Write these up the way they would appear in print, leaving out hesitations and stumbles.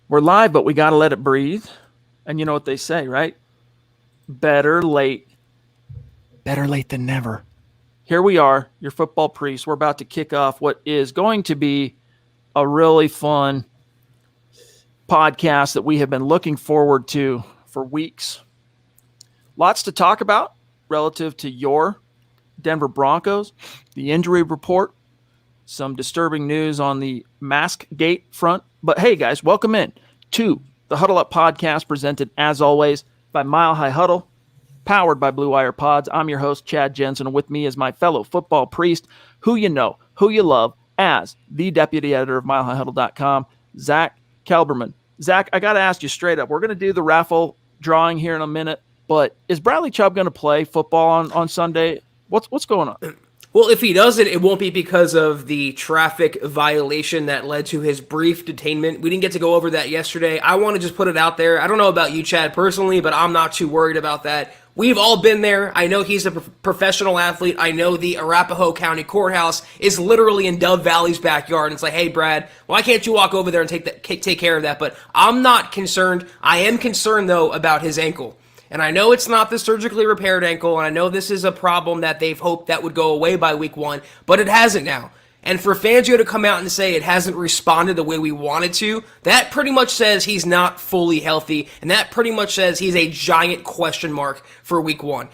We're live, but we got to let it breathe. And you know what they say, right? Better late than never. Here we are, your football priests. We're about to kick off what is going to be a really fun podcast that we have been looking forward to for weeks. Lots to talk about relative to your Denver Broncos, the injury report, some disturbing news on the mask gate front. But hey, guys, welcome in to the Huddle Up podcast, presented as always by Mile High Huddle, powered by Blue Wire Pods. I'm your host, Chad Jensen, and with me is my fellow football priest, who you know, who you love, as the deputy editor of MileHighHuddle.com, Zack Kelberman. Zack, I got to ask you straight up. We're going to do the raffle drawing here in a minute, but is Bradley Chubb going to play football on Sunday? What's going on? Well, if he doesn't, it won't be because of the traffic violation that led to his brief detainment. We didn't get to go over that yesterday. I want to just put it out there. I don't know about you, Chad, personally, but I'm not too worried about that. We've all been there. I know he's a professional athlete. I know the Arapahoe County Courthouse is literally in Dove Valley's backyard. And it's like, hey, Brad, why can't you walk over there and take care of that? But I'm not concerned. I am concerned, though, about his ankle. And I know it's not the surgically repaired ankle, and I know this is a problem that they've hoped that would go away by week 1, but it hasn't now. And for Fangio to come out and say it hasn't responded the way we wanted to, that pretty much says he's not fully healthy, and that pretty much says he's a giant question mark for week 1.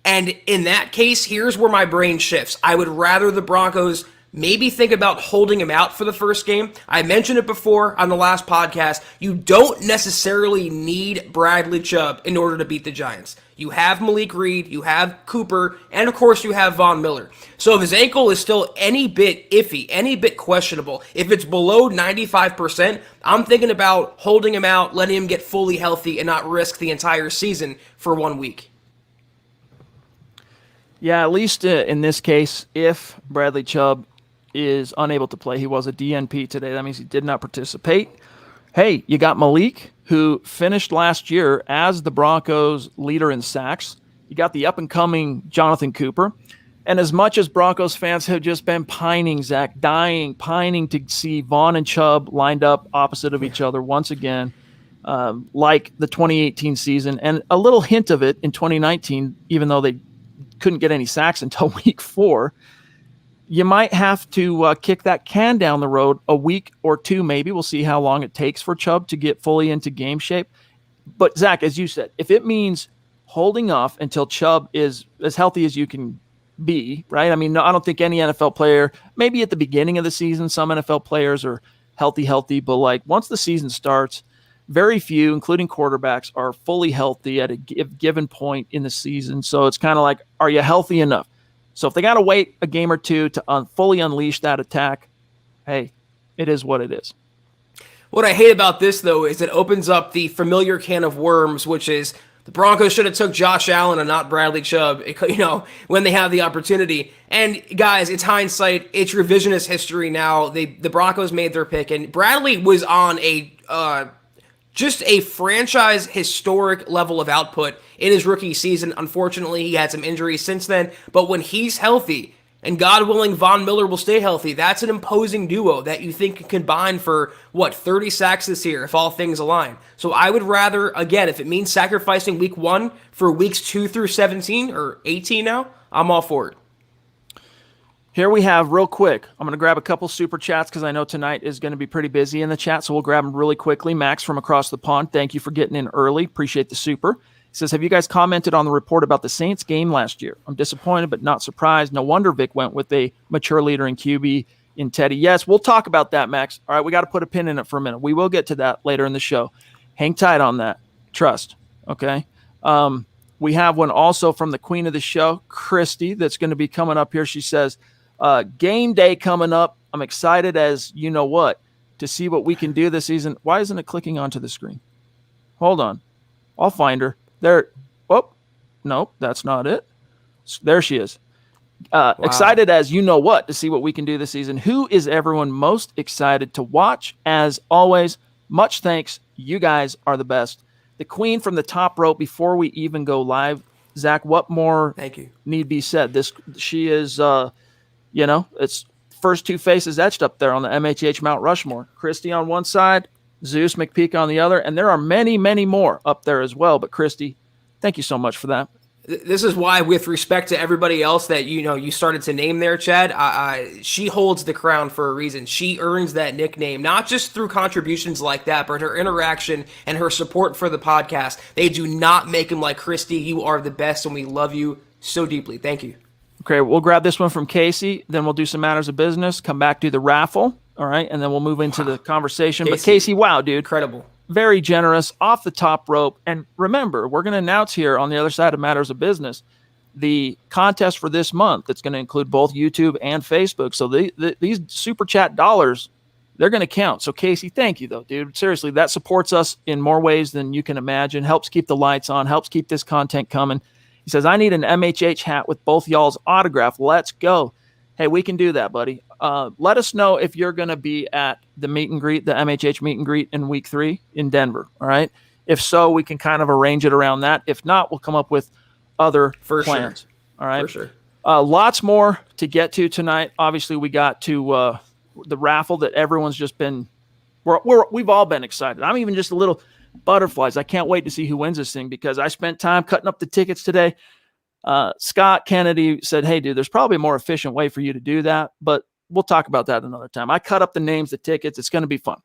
And in that case, here's where my brain shifts. I would rather the Broncos maybe think about holding him out for the first game. I mentioned it before on the last podcast. You don't necessarily need Bradley Chubb in order to beat the Giants. You have Malik Reed, you have Cooper, and of course you have Von Miller. So if his ankle is still any bit iffy, any bit questionable, if it's below 95%, I'm thinking about holding him out, letting him get fully healthy, and not risk the entire season for 1 week. Yeah, at least in this case, if Bradley Chubb is unable to play. He was a DNP today. That means he did not participate. Hey, you got Malik, who finished last year as the Broncos leader in sacks. You got the up-and-coming Jonathan Cooper. And as much as Broncos fans have just been pining, Zach, pining to see Vaughn and Chubb lined up opposite of each other once again, like the 2018 season, and a little hint of it in 2019, even though they couldn't get any sacks until week 4, you might have to kick that can down the road a week or two, maybe. We'll see how long it takes for Chubb to get fully into game shape. But, Zach, as you said, if it means holding off until Chubb is as healthy as you can be, right? I mean, no, I don't think any NFL player, maybe at the beginning of the season, some NFL players are healthy, but like once the season starts, very few, including quarterbacks, are fully healthy at a given point in the season. So it's kind of like, are you healthy enough? So if they got to wait a game or two to fully unleash that attack, hey, it is what it is. What I hate about this, though, is it opens up the familiar can of worms, which is the Broncos should have took Josh Allen and not Bradley Chubb, when they have the opportunity. And guys, it's hindsight. It's revisionist history now. The Broncos made their pick, and Bradley was on just a franchise historic level of output in his rookie season. Unfortunately, he had some injuries since then, but when he's healthy, and God willing, Von Miller will stay healthy, that's an imposing duo that you think can combine for, 30 sacks this year if all things align. So I would rather, again, if it means sacrificing week 1 for weeks 2 through 17, or 18 now, I'm all for it. Here we have, real quick, I'm going to grab a couple super chats because I know tonight is going to be pretty busy in the chat, so we'll grab them really quickly. Max from across the pond, thank you for getting in early. Appreciate the super. He says, have you guys commented on the report about the Saints game last year? I'm disappointed but not surprised. No wonder Vic went with a mature leader in QB in Teddy. Yes, we'll talk about that, Max. All right, we got to put a pin in it for a minute. We will get to that later in the show. Hang tight on that. Trust, okay? We have one also from the queen of the show, Christy, that's going to be coming up here. She says, game day coming up. I'm excited as you know what to see what we can do this season. Why isn't it clicking onto the screen? Hold on. I'll find her. There. Oh, no, that's not it. There she is. Wow. Excited as you know what to see what we can do this season. Who is everyone most excited to watch? As always, much thanks. You guys are the best. The queen from the top rope before we even go live. Zach, what more Thank you. Need be said? She is, it's first two faces etched up there on the MHH Mount Rushmore. Christy on one side, Zeus McPeak on the other, and there are many, many more up there as well. But Christy, thank you so much for that. This is why, with respect to everybody else that you started to name there, Chad, she holds the crown for a reason. She earns that nickname, not just through contributions like that, but her interaction and her support for the podcast. They do not make him like Christy. You are the best, and we love you so deeply. Thank you. Okay, we'll grab this one from Casey, then we'll do some matters of business, come back to the raffle, all right, and then we'll move into the conversation. But Casey, wow, dude. Incredible. Very generous, off the top rope. And remember, we're going to announce here on the other side of Matters of Business the contest for this month. That's going to include both YouTube and Facebook. So these super chat dollars, they're going to count. So Casey, thank you, though, dude. Seriously, that supports us in more ways than you can imagine, helps keep the lights on, helps keep this content coming. He says, I need an MHH hat with both y'all's autograph. Let's go. Hey, we can do that, buddy. Let us know if you're going to be at the meet and greet, the MHH meet and greet in week 3 in Denver. All right. If so, we can kind of arrange it around that. If not, we'll come up with other plans. Sure. All right. For sure. Lots more to get to tonight. Obviously, we got to the raffle that everyone's just been. We've all been excited. I'm even just a little butterflies. I can't wait to see who wins this thing because I spent time cutting up the tickets today. Scott Kennedy said, hey, dude, there's probably a more efficient way for you to do that, but we'll talk about that another time. I cut up the names, the tickets. It's going to be fun.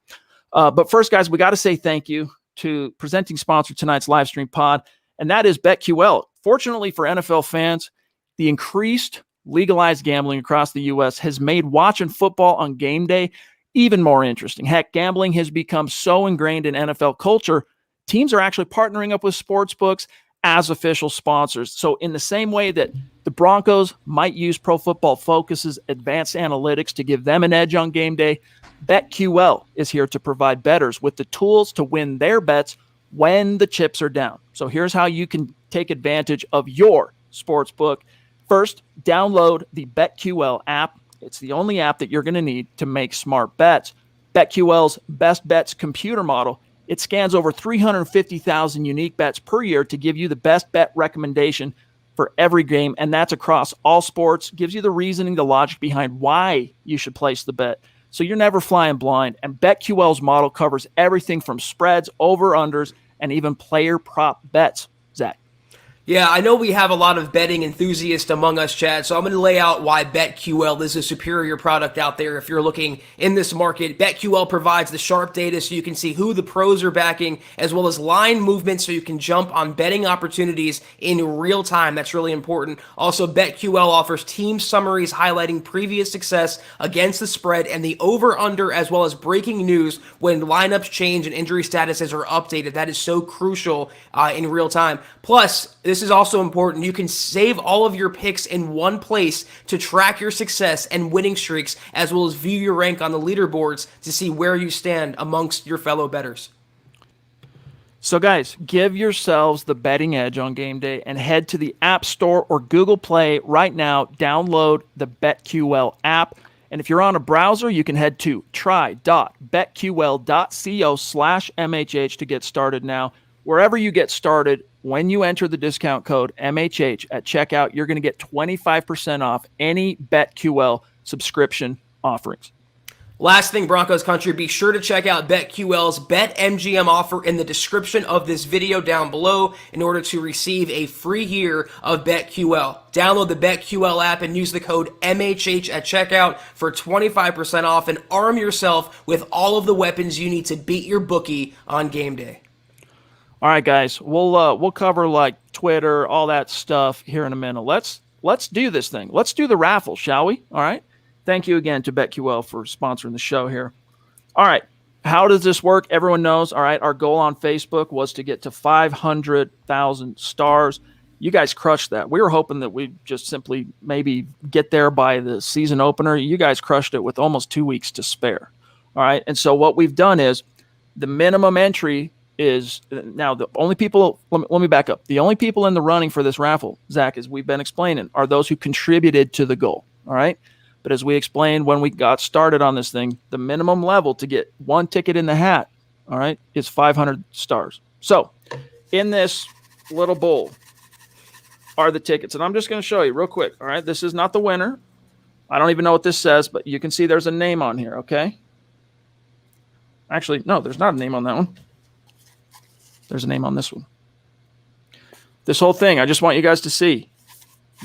But first, guys, we got to say thank you to presenting sponsor tonight's live stream pod, and that is BetQL. Fortunately for NFL fans, the increased legalized gambling across the U.S. has made watching football on game day even more interesting. Heck, gambling has become so ingrained in NFL culture, teams are actually partnering up with sports books as official sponsors. So in the same way that the Broncos might use Pro Football Focus's advanced analytics to give them an edge on game day, BetQL is here to provide bettors with the tools to win their bets when the chips are down. So here's how you can take advantage of your sports book. First, download the BetQL app. It's the only app that you're going to need to make smart bets. BetQL's best bets computer model, it scans over 350,000 unique bets per year to give you the best bet recommendation for every game, and that's across all sports. Gives you the reasoning, the logic behind why you should place the bet, so you're never flying blind. And BetQL's model covers everything from spreads, over-unders, and even player prop bets. Zach. Yeah, I know we have a lot of betting enthusiasts among us, Chad, so I'm going to lay out why BetQL is a superior product out there if you're looking in this market. BetQL provides the sharp data so you can see who the pros are backing, as well as line movement so you can jump on betting opportunities in real time. That's really important. Also, BetQL offers team summaries highlighting previous success against the spread and the over-under, as well as breaking news when lineups change and injury statuses are updated. That is so crucial in real time. Plus, this is also important. You can save all of your picks in one place to track your success and winning streaks, as well as view your rank on the leaderboards to see where you stand amongst your fellow bettors. So, guys, give yourselves the betting edge on game day and head to the App Store or Google Play right now. Download the BetQL app. And if you're on a browser, you can head to try.betql.co/MHH to get started now. Wherever you get started, when you enter the discount code MHH at checkout, you're going to get 25% off any BetQL subscription offerings. Last thing, Broncos country, be sure to check out BetQL's BetMGM offer in the description of this video down below in order to receive a free year of BetQL. Download the BetQL app and use the code MHH at checkout for 25% off and arm yourself with all of the weapons you need to beat your bookie on game day. All right, guys, we'll cover like Twitter, all that stuff here in a minute. Let's do this thing. Let's do the raffle, shall we? All right. Thank you again to BetQL for sponsoring the show here. All right. How does this work? Everyone knows. All right. Our goal on Facebook was to get to 500,000 stars. You guys crushed that. We were hoping that we'd just simply maybe get there by the season opener. You guys crushed it with almost 2 weeks to spare. All right. And so what we've done is the minimum entry is now the only people, let me back up. The only people in the running for this raffle, Zach, as we've been explaining, are those who contributed to the goal. All right. But as we explained when we got started on this thing, the minimum level to get one ticket in the hat, all right, is 500 stars. So in this little bowl are the tickets. And I'm just going to show you real quick. All right. This is not the winner. I don't even know what this says, but you can see there's a name on here. Okay. Actually, no, there's not a name on that one. There's a name on this one. This whole thing, I just want you guys to see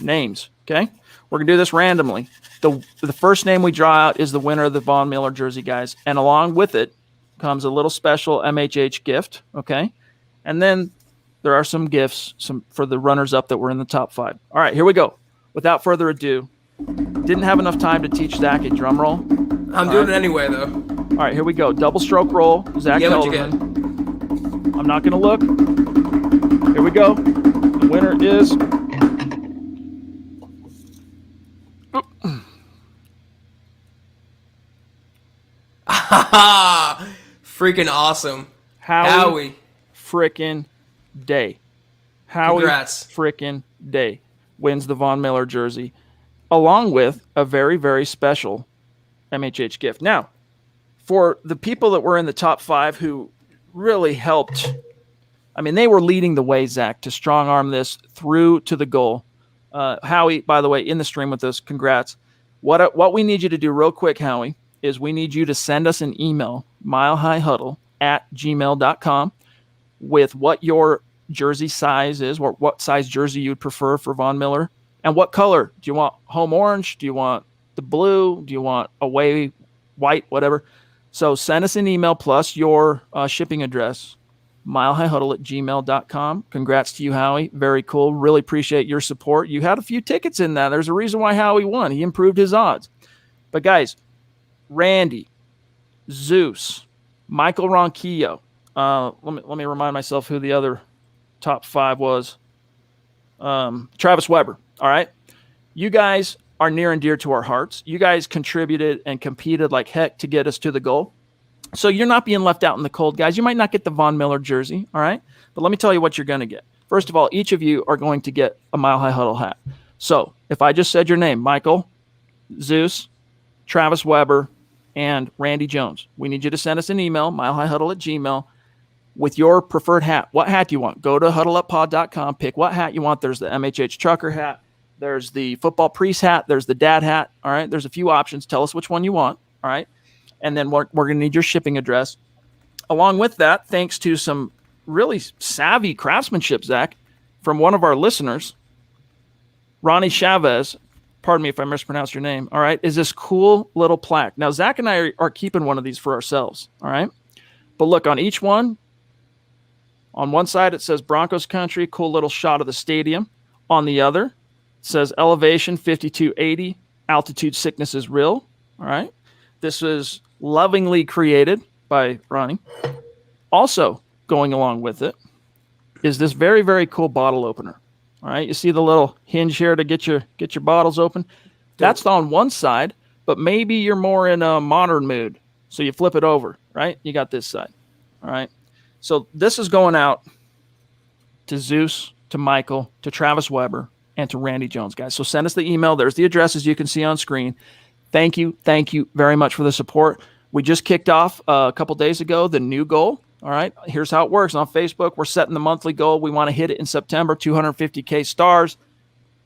names, okay? We're going to do this randomly. The first name we draw out is the winner of the Von Miller jersey, guys. And along with it comes a little special MHH gift, okay? And then there are some gifts for the runners-up that were in the top 5. All right, here we go. Without further ado, didn't have enough time to teach Zach a drum roll. I'm doing it anyway, though. All right, here we go. Double stroke roll, Zack Kelberman. I'm not going to look. Here we go. The winner is... Freaking awesome. Howie. Frickin' Day. Howie Congrats. Frickin' Day wins the Von Miller jersey, along with a very, very special MHH gift. Now, for the people that were in the top 5 who really helped, I mean, they were leading the way, Zach, to strong arm this through to the goal. Howie, by the way, in the stream with us, congrats. What we need you to do real quick, Howie, is we need you to send us an email, milehighhuddle@gmail.com, with what your jersey size is, or what size jersey you'd prefer for Von Miller, and what color. Do you want home orange? Do you want the blue? Do you want away white? Whatever. So send us an email plus your shipping address, milehighhuddle@gmail.com. Congrats to you, Howie. Very cool. Really appreciate your support. You had a few tickets in that. There's a reason why Howie won. He improved his odds. But guys, Randy, Zeus, Michael Ronquillo. Let me remind myself who the other top 5 was. Travis Weber. All right. You guys are near and dear to our hearts. You guys contributed and competed like heck to get us to the goal. So you're not being left out in the cold, guys. You might not get the Von Miller jersey. All right. But let me tell you what you're going to get. First of all, each of you are going to get a Mile High Huddle hat. So if I just said your name, Michael, Zeus, Travis Weber, and Randy Jones, we need you to send us an email, milehighhuddle@gmail, with your preferred hat. What hat do you want? Go to huddleuppod.com, pick what hat you want. There's the MHH trucker hat. There's the football priest hat. There's the dad hat. All right. There's a few options. Tell us which one you want. All right. And then we're going to need your shipping address. Along with that, thanks to some really savvy craftsmanship, Zach, from one of our listeners, Ronnie Chavez, pardon me if I mispronounced your name, all right, is this cool little plaque. Now, Zach and I are keeping one of these for ourselves, all right? But look, on each one, on one side it says Broncos country, cool little shot of the stadium. On the other, it says elevation 5280, altitude sickness is real, all right? This was lovingly created by Ronnie. Also, going along with it is this very, very cool bottle opener. All right, you see the little hinge here to get your bottles open. That's on one side, but maybe you're more in a modern mood, so you flip it over. Right, you got this side. All right, so this is going out to Zeus, to Michael, to Travis Weber, and to Randy Jones, guys. So send us the email. There's the addresses you can see on screen. Thank you very much for the support. We just kicked off a couple days ago the new goal. All right, here's how it works. On Facebook, we're setting the monthly goal. We want to hit it in September, 250K stars.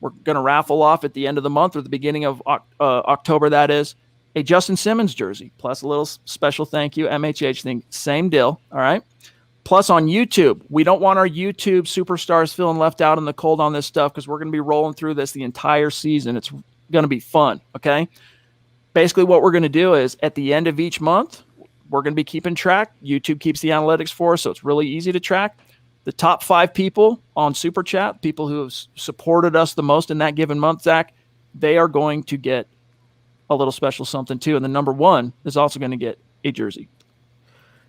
We're going to raffle off at the end of the month or the beginning of October, that is, a Justin Simmons jersey, plus a little special thank you, MHH thing. Same deal, all right? Plus on YouTube, we don't want our YouTube superstars feeling left out in the cold on this stuff because we're going to be rolling through this the entire season. It's going to be fun, okay? Basically, what we're going to do is at the end of each month, we're going to be keeping track. YouTube keeps the analytics for us, so it's really easy to track. The top 5 people on Super Chat, people who have supported us the most in that given month, Zach, they are going to get a little special something too. And the number 1 is also going to get a jersey.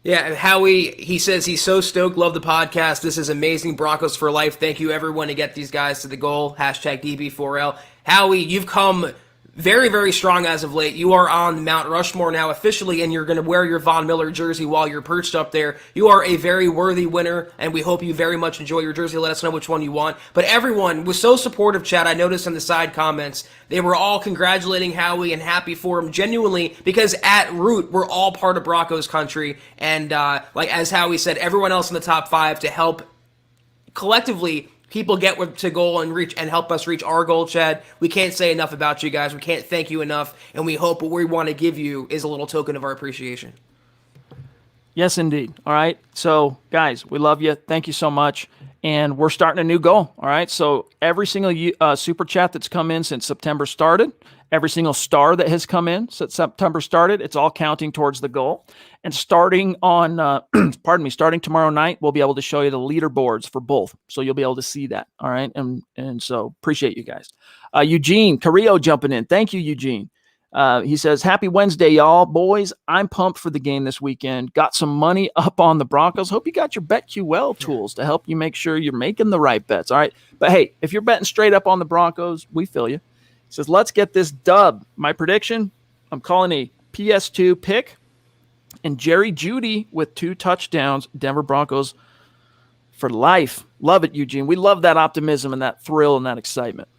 Yeah, and Howie, he says he's so stoked, love the podcast. This is amazing, Broncos for life. Thank you, everyone, to get these guys to the goal. Hashtag DB4L. Howie, you've come very, very strong as of late. You are on Mount Rushmore now officially, and you're going to wear your Von Miller jersey while you're perched up there. You are a very worthy winner, and we hope you very much enjoy your jersey. Let us know which one you want. But everyone was so supportive, Chad. I noticed in the side comments, they were all congratulating Howie and happy for him, genuinely, because at root, we're all part of Broncos country. And like as Howie said, everyone else in the top 5 to help collectively people get to goal and reach and help us reach our goal, Chad. We can't say enough about you guys. We can't thank you enough, and we hope what we want to give you is a little token of our appreciation. Yes, indeed. All right. So, guys, we love you. Thank you so much. And we're starting a new goal. All right. So, every single super chat that's come in since September started, every single star that has come in since September started, it's all counting towards the goal. And starting on, starting tomorrow night, we'll be able to show you the leaderboards for both. So, you'll be able to see that. All right. And so, appreciate you guys. Eugene Carrillo jumping in. Thank you, Eugene. He says, happy Wednesday, y'all. Boys, I'm pumped for the game this weekend. Got some money up on the Broncos. Hope you got your BetQL tools to help you make sure you're making the right bets. All right. But hey, if you're betting straight up on the Broncos, we feel you. He says, let's get this dub. My prediction, I'm calling a PS2 pick and Jerry Jeudy with 2 touchdowns. Denver Broncos for life. Love it, Eugene. We love that optimism and that thrill and that excitement.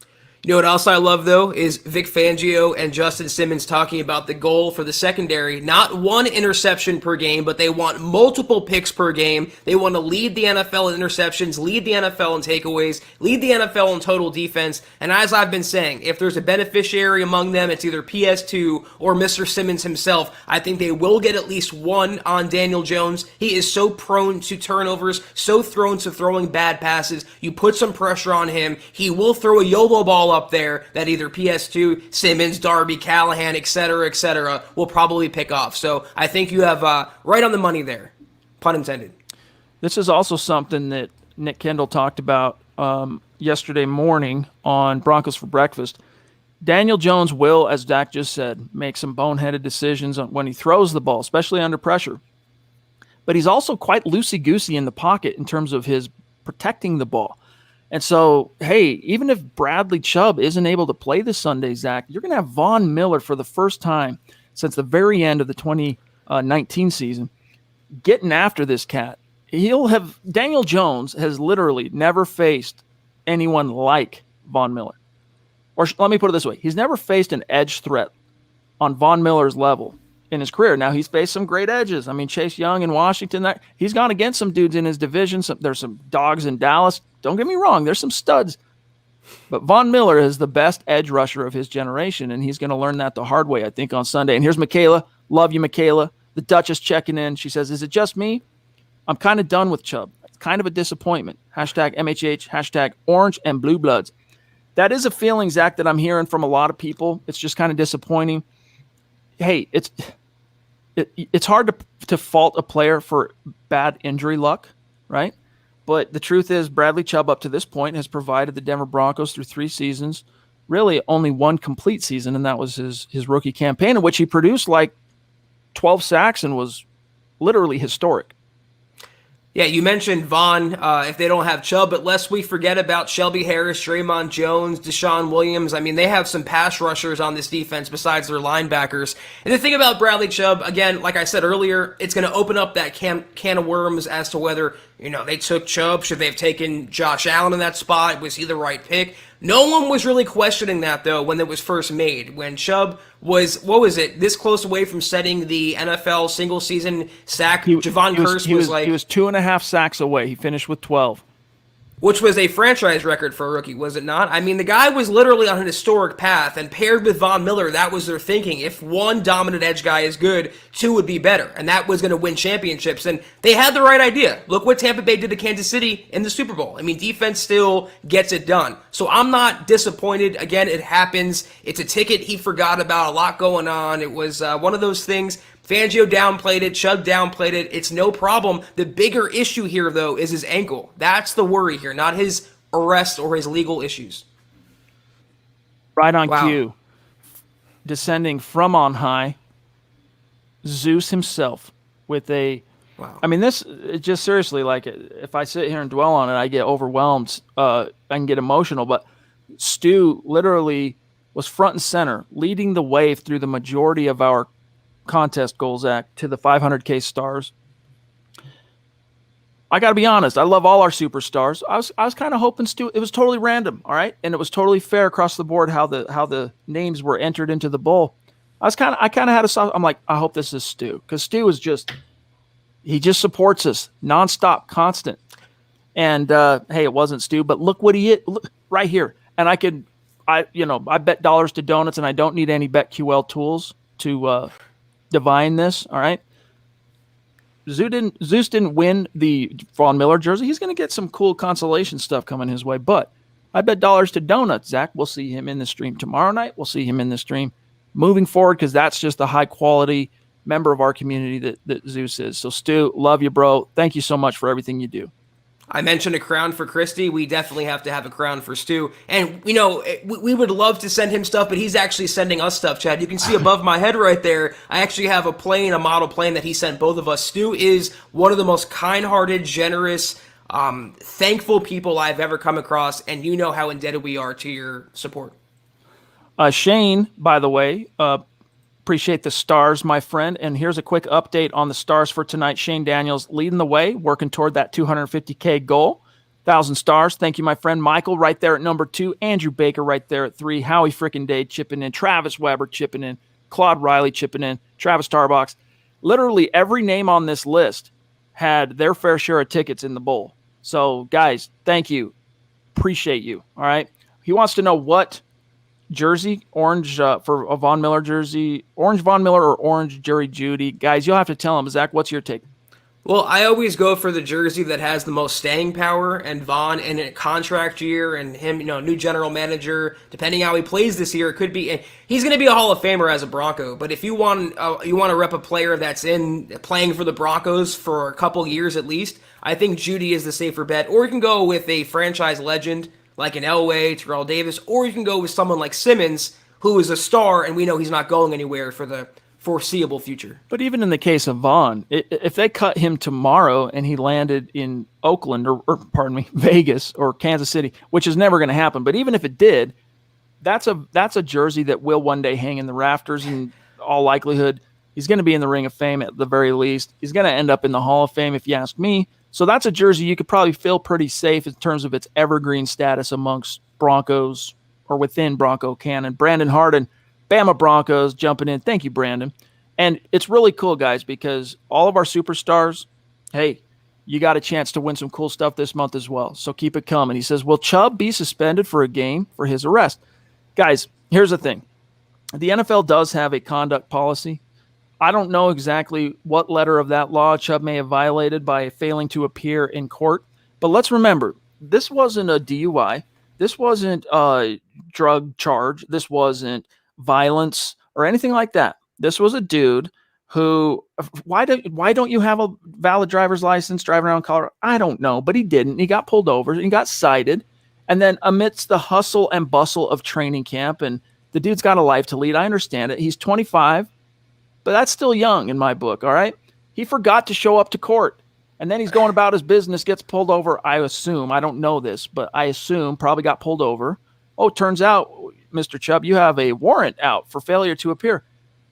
You know what else I love, though, is Vic Fangio and Justin Simmons talking about the goal for the secondary. Not 1 interception per game, but they want multiple picks per game. They want to lead the NFL in interceptions, lead the NFL in takeaways, lead the NFL in total defense. And as I've been saying, if there's a beneficiary among them, it's either PS2 or Mr. Simmons himself. I think they will get at least 1 on Daniel Jones. He is so prone to turnovers, so prone to throwing bad passes. You put some pressure on him, he will throw a YOLO ball up there that either PS2, Simmons, Darby, Callahan, etc., will probably pick off. So I think you have right on the money there, pun intended. This is also something that Nick Kendall talked about yesterday morning on Broncos for Breakfast. Daniel Jones will, as Dak just said, make some boneheaded decisions when he throws the ball, especially under pressure. But he's also quite loosey-goosey in the pocket in terms of his protecting the ball. And so, hey, even if Bradley Chubb isn't able to play this Sunday, Zach, you're going to have Von Miller for the first time since the very end of the 2019 season getting after this cat. Daniel Jones has literally never faced anyone like Von Miller. Or let me put it this way. He's never faced an edge threat on Von Miller's level in his career. Now, he's faced some great edges. I mean, Chase Young in Washington, he's gone against some dudes in his division. There's some dogs in Dallas. Don't get me wrong. There's some studs. But Von Miller is the best edge rusher of his generation, and he's going to learn that the hard way, I think, on Sunday. And here's Michaela. Love you, Michaela. The Duchess checking in. She says, is it just me? I'm kind of done with Chubb. It's kind of a disappointment. Hashtag MHH, hashtag orange and blue bloods. That is a feeling, Zach, that I'm hearing from a lot of people. It's just kind of disappointing. Hey, it's hard to fault a player for bad injury luck, right? But the truth is Bradley Chubb up to this point has provided the Denver Broncos through 3 seasons, really only 1 complete season, and that was his rookie campaign in which he produced like 12 sacks and was literally historic. Yeah, you mentioned Von, if they don't have Chubb, but lest we forget about Shelby Harris, Draymond Jones, Deshaun Williams. I mean, they have some pass rushers on this defense besides their linebackers. And the thing about Bradley Chubb, again, like I said earlier, it's going to open up that can of worms as to whether, they took Chubb. Should they have taken Josh Allen in that spot? Was he the right pick? No one was really questioning that, though, when it was first made. When Chubb was, this close away from setting the NFL single-season sack, Javon Curse was like... He was 2.5 sacks away. He finished with 12. Which was a franchise record for a rookie, was it not? I mean, the guy was literally on an historic path, and paired with Von Miller, that was their thinking. If 1 dominant edge guy is good, 2 would be better, and that was going to win championships. And they had the right idea. Look what Tampa Bay did to Kansas City in the Super Bowl. I mean, defense still gets it done. So I'm not disappointed. Again, it happens. It's a ticket he forgot about, a lot going on. It was one of those things. Fangio downplayed it. Chubb downplayed it. It's no problem. The bigger issue here, though, is his ankle. That's the worry here, not his arrest or his legal issues. Right on cue. Descending from on high, Zeus himself with a... Wow. I mean, this, just seriously, like, if I sit here and dwell on it, I get overwhelmed. I can get emotional. But Stu literally was front and center, leading the way through the majority of our contest goals act to the 500K stars. I got to be honest. I love all our superstars. I was kind of hoping Stu. It was totally random, all right, and it was totally fair across the board how the names were entered into the bowl. I kind of had a soft. I'm like, I hope this is Stu, because Stu is he just supports us nonstop, constant. And hey, it wasn't Stu, but look what he is right here. And I bet dollars to donuts, and I don't need any BetQL tools to divine this, all right? Zeus didn't win the Von Miller jersey. He's going to get some cool consolation stuff coming his way. But I bet dollars to donuts, Zach. We'll see him in the stream tomorrow night. We'll see him in the stream moving forward because that's just a high quality member of our community that Zeus is. So Stu, love you, bro. Thank you so much for everything you do. I mentioned a crown for Christy. We definitely have to have a crown for Stu. And, we would love to send him stuff, but he's actually sending us stuff, Chad. You can see above my head right there, I actually have a model plane that he sent both of us. Stu is one of the most kind-hearted, generous, thankful people I've ever come across, and you know how indebted we are to your support. Shane, by the way, appreciate the stars, my friend. And here's a quick update on the stars for tonight. Shane Daniels leading the way, working toward that 250K goal. 1,000 stars. Thank you, my friend. Michael right there at number 2. Andrew Baker right there at 3. Howie frickin' Day chipping in. Travis Weber chipping in. Claude Riley chipping in. Travis Tarbox. Literally every name on this list had their fair share of tickets in the bowl. So, guys, thank you. Appreciate you. All right. He wants to know what jersey, orange for a Von Miller jersey, orange Von Miller or orange Jerry Jeudy. Guys, you'll have to tell him. Zach, what's your take? Well, I always go for the jersey that has the most staying power, and Von in a contract year and him, new general manager, depending how he plays this year, it could be, and he's going to be a Hall of Famer as a Bronco, but if you want to rep a player that's playing for the Broncos for a couple years at least, I think Jeudy is the safer bet, or you can go with a franchise legend like an Elway, Terrell Davis, or you can go with someone like Simmons, who is a star, and we know he's not going anywhere for the foreseeable future. But even in the case of Vaughn, if they cut him tomorrow and he landed in Oakland or Vegas or Kansas City, which is never going to happen, but even if it did, that's a jersey that will one day hang in the rafters. In all likelihood, he's going to be in the Ring of Fame at the very least. He's going to end up in the Hall of Fame, if you ask me. So that's a jersey you could probably feel pretty safe in terms of its evergreen status amongst Broncos or within Bronco canon. Brandon Harden, Bama Broncos jumping in. Thank you, Brandon. And it's really cool, guys, because all of our superstars, hey, you got a chance to win some cool stuff this month as well. So keep it coming. He says, will Chubb be suspended for a game for his arrest? Guys, here's the thing. The NFL does have a conduct policy. I don't know exactly what letter of that law Chubb may have violated by failing to appear in court. But let's remember, this wasn't a DUI. This wasn't a drug charge. This wasn't violence or anything like that. This was a dude who, why don't you have a valid driver's license driving around Colorado? I don't know, but he didn't. He got pulled over and he got cited. And then amidst the hustle and bustle of training camp, and the dude's got a life to lead. I understand it. He's 25, but that's still young in my book. All right. He forgot to show up to court. And then he's going about his business, gets pulled over. I assume, I don't know this, but I assume probably got pulled over. Oh, turns out, Mr. Chubb, you have a warrant out for failure to appear.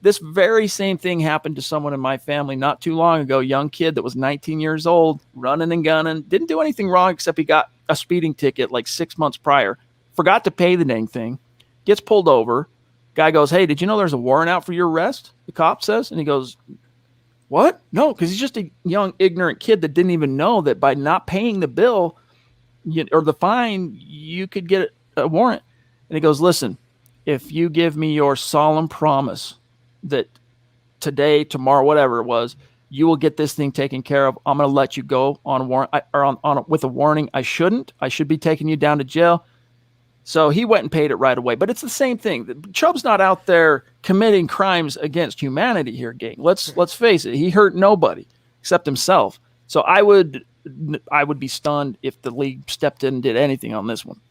This very same thing happened to someone in my family not too long ago. Young kid that was 19 years old, running and gunning, didn't do anything wrong except he got a speeding ticket like 6 months prior. Forgot to pay the dang thing. Gets pulled over. Guy goes, hey, did you know there's a warrant out for your arrest? The cop says. And he goes, what? No, because he's just a young, ignorant kid that didn't even know that by not paying the bill or the fine, you could get a warrant. And he goes, listen, if you give me your solemn promise that today, tomorrow, whatever it was, you will get this thing taken care of, I'm going to let you go on a warrant with a warning. I shouldn't. I should be taking you down to jail. So he went and paid it right away. But it's the same thing. Chubb's not out there committing crimes against humanity here, gang. Let's face it. He hurt nobody except himself. So I would be stunned if the league stepped in and did anything on this one.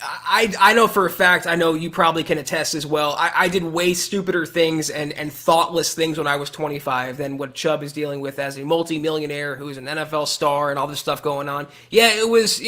I know for a fact, I know you probably can attest as well, I did way stupider things and thoughtless things when I was 25 than what Chubb is dealing with as a multimillionaire who's an NFL star and all this stuff going on. Yeah, it was,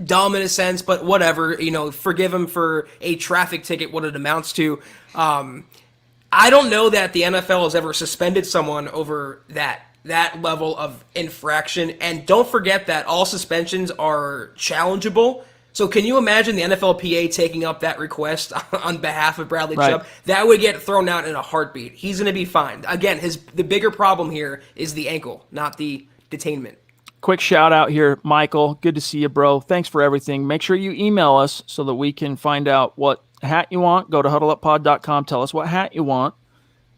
dumb in a sense, but whatever, forgive him for a traffic ticket, what it amounts to. I don't know that the NFL has ever suspended someone over that level of infraction. And don't forget that all suspensions are challengeable. So can you imagine the NFLPA taking up that request on behalf of Bradley Chubb? That would get thrown out in a heartbeat. He's going to be fined. Again, the bigger problem here is the ankle, not the detainment. Quick shout out here, Michael. Good to see you, bro. Thanks for everything. Make sure you email us so that we can find out what hat you want. Go to huddleuppod.com. Tell us what hat you want.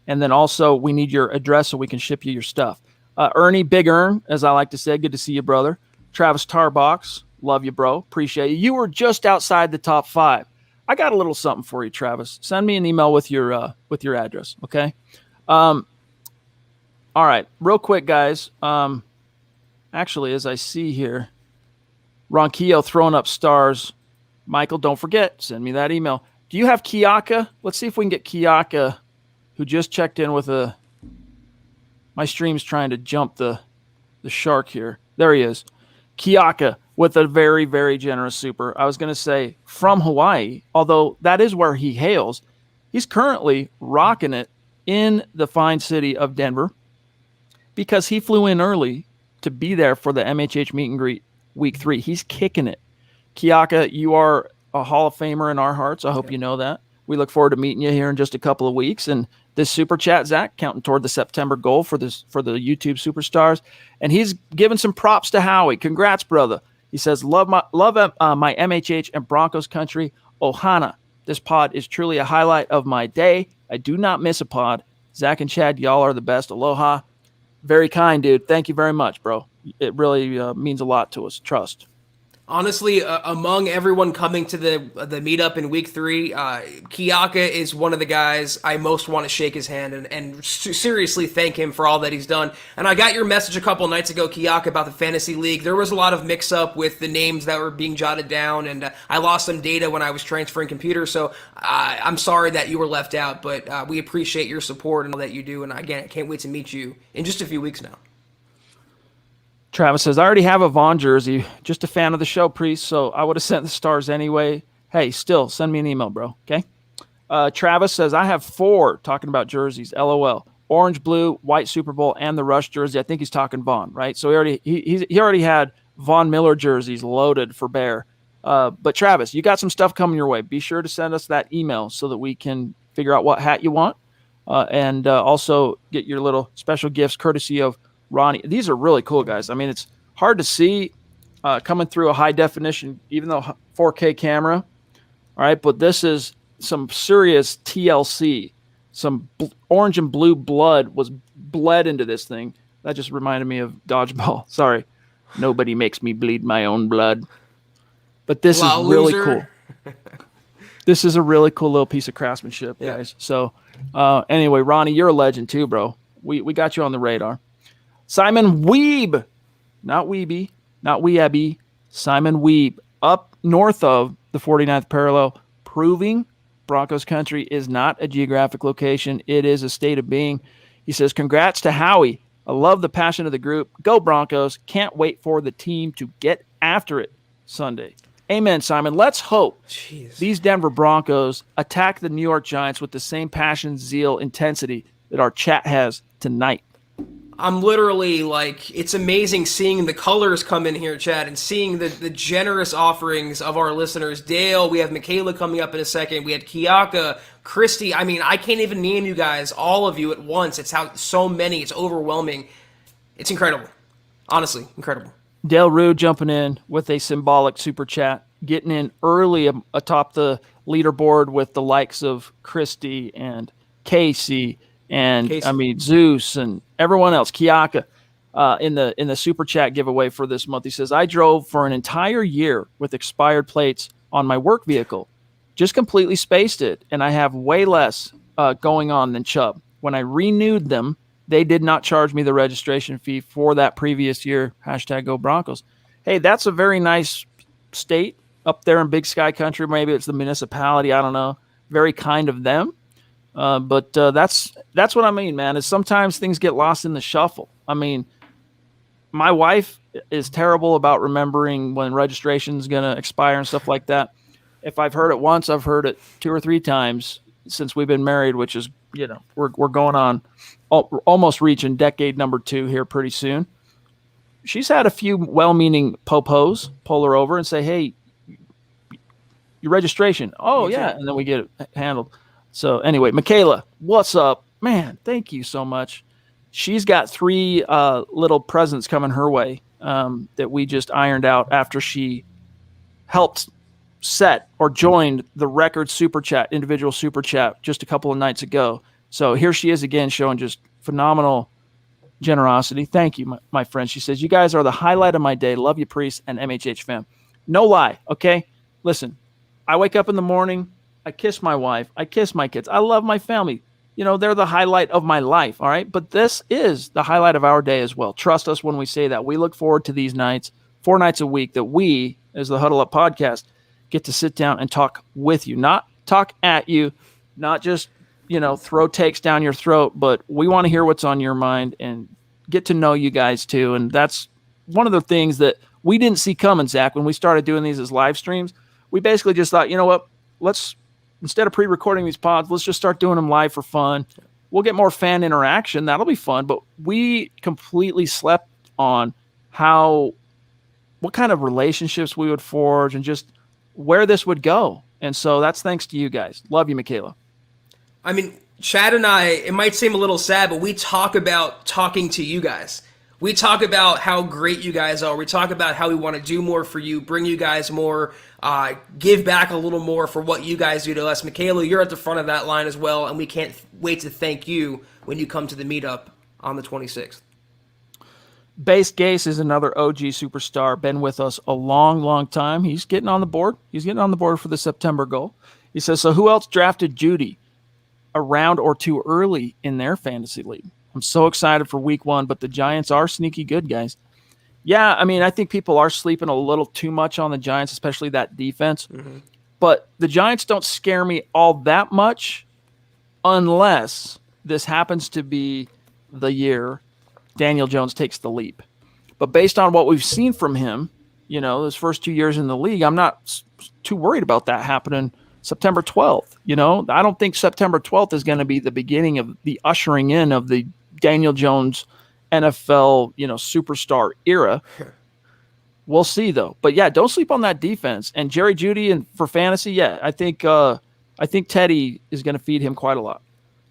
And then also we need your address so we can ship you your stuff. Ernie Big Earn, as I like to say, good to see you, brother. Travis Tarbox, love you, bro. Appreciate you. You were just outside the top 5. I got a little something for you, Travis. Send me an email with your address, okay? All right, real quick, guys. Actually, as I see here, Ronquillo throwing up stars. Michael, don't forget, send me that email. Do you have Kiaka? Let's see if we can get Kiaka, who just checked in with a... My stream's trying to jump the shark here. There he is. Kiaka with a very, very generous super. I was going to say from Hawaii, although that is where he hails. He's currently rocking it in the fine city of Denver because he flew in early to be there for the MHH meet and greet week 3. He's kicking it. Kiaka, you are a Hall of Famer in our hearts. I hope you know that. We look forward to meeting you here in just a couple of weeks. And this super chat, Zach, counting toward the September goal for the YouTube superstars. And he's given some props to Howie. Congrats, brother. He says, love my MHH and Broncos country. Ohana. This pod is truly a highlight of my day. I do not miss a pod. Zach and Chad, y'all are the best. Aloha. Very kind, dude. Thank you very much, bro. It really means a lot to us. Trust. Honestly, among everyone coming to the meetup in week 3, Kiaka is one of the guys I most want to shake his hand and seriously thank him for all that he's done. And I got your message a couple nights ago, Kiaka, about the fantasy league. There was a lot of mix-up with the names that were being jotted down, and I lost some data when I was transferring computers, so I'm sorry that you were left out, but we appreciate your support and all that you do, and again, I can't wait to meet you in just a few weeks now. Travis says, I already have a Vaughn jersey. Just a fan of the show, Priest, so I would have sent the stars anyway. Hey, still, send me an email, bro, okay? Travis says, I have 4 talking about jerseys, LOL. Orange, blue, white Super Bowl, and the Rush jersey. I think he's talking Vaughn, right? So he already had Von Miller jerseys loaded for Bear. But Travis, you got some stuff coming your way. Be sure to send us that email so that we can figure out what hat you want and also get your little special gifts courtesy of Ronnie. These are really cool, guys. I mean, it's hard to see coming through a high definition, even though 4K camera. All right, but this is some serious TLC. Some orange and blue blood was bled into this thing. That just reminded me of Dodgeball. Sorry, nobody makes me bleed my own blood. But this is really cool. This is a really cool little piece of craftsmanship, guys. So anyway, Ronnie, you're a legend too, bro. We got you on the radar. Simon Weeb, not Weeby, not Weebby, Simon Weeb, up north of the 49th parallel, proving Broncos country is not a geographic location. It is a state of being. He says, congrats to Howie. I love the passion of the group. Go Broncos. Can't wait for the team to get after it Sunday. Amen, Simon. Let's hope these Denver Broncos attack the New York Giants with the same passion, zeal, intensity that our chat has tonight. I'm literally like, it's amazing seeing the colors come in here, Chad, and seeing the generous offerings of our listeners. Dale, we have Michaela coming up in a second. We had Kiaka, Christy. I mean, I can't even name you guys, all of you at once. It's how so many. It's overwhelming. It's incredible. Honestly, incredible. Dale Rue jumping in with a symbolic super chat, getting in early atop the leaderboard with the likes of Christy and Casey and I mean Zeus and everyone else. Kiaka in the super chat giveaway for this month. He says, I drove for an entire year with expired plates on my work vehicle. Just completely spaced it, and I have way less going on than Chubb. When I renewed them, they did not charge me the registration fee for that previous year. # Go Broncos. Hey, that's a very nice state up there in Big Sky Country. Maybe it's the municipality. I don't know. Very kind of them. But that's what I mean, man, is sometimes things get lost in the shuffle. I mean, my wife is terrible about remembering when registration is going to expire and stuff like that. If I've heard it once, I've heard it 2 or 3 times since we've been married, which is, we're going on almost reaching decade number 2 here pretty soon. She's had a few well-meaning popos pull her over and say, hey, your registration. Oh, yeah. And then we get it handled. So anyway, Michaela, what's up? Man, thank you so much. She's got 3 little presents coming her way that we just ironed out after she helped set or joined the record super chat, individual super chat just a couple of nights ago. So here she is again, showing just phenomenal generosity. Thank you, my friend. She says, you guys are the highlight of my day. Love you, Priest and MHH fam. No lie, okay? Listen, I wake up in the morning. I kiss my wife. I kiss my kids. I love my family. They're the highlight of my life, all right? But this is the highlight of our day as well. Trust us when we say that. We look forward to these nights, 4 nights a week, that we, as the Huddle Up podcast, get to sit down and talk with you, not talk at you, not just, throw takes down your throat, but we want to hear what's on your mind and get to know you guys too. And that's one of the things that we didn't see coming, Zach, when we started doing these as live streams. We basically just thought, you know what, let's, instead of pre-recording these pods, let's just start doing them live for fun. We'll get more fan interaction. That'll be fun. But we completely slept on what kind of relationships we would forge and just where this would go. And so that's thanks to you guys. Love you, Michaela. I mean, Chad and I, it might seem a little sad, but we talk about talking to you guys. We talk about how great you guys are. We talk about how we want to do more for you, bring you guys more, give back a little more for what you guys do to us. Michaela, you're at the front of that line as well, and we can't wait to thank you when you come to the meetup on the 26th. Base Gase is another OG superstar, been with us a long, long time. He's getting on the board. He's getting on the board for the September goal. He says, so who else drafted Judy a round or two early in their fantasy league? I'm so excited for week 1, but the Giants are sneaky good, guys. Yeah, I mean, I think people are sleeping a little too much on the Giants, especially that defense. Mm-hmm. But the Giants don't scare me all that much unless this happens to be the year Daniel Jones takes the leap. But based on what we've seen from him, those first 2 years in the league, I'm not too worried about that happening September 12th. I don't think September 12th is going to be the beginning of the ushering in of the Daniel Jones NFL, superstar era. We'll see though. But yeah, don't sleep on that defense. And Jerry Jeudy, and for fantasy, yeah, I think Teddy is going to feed him quite a lot.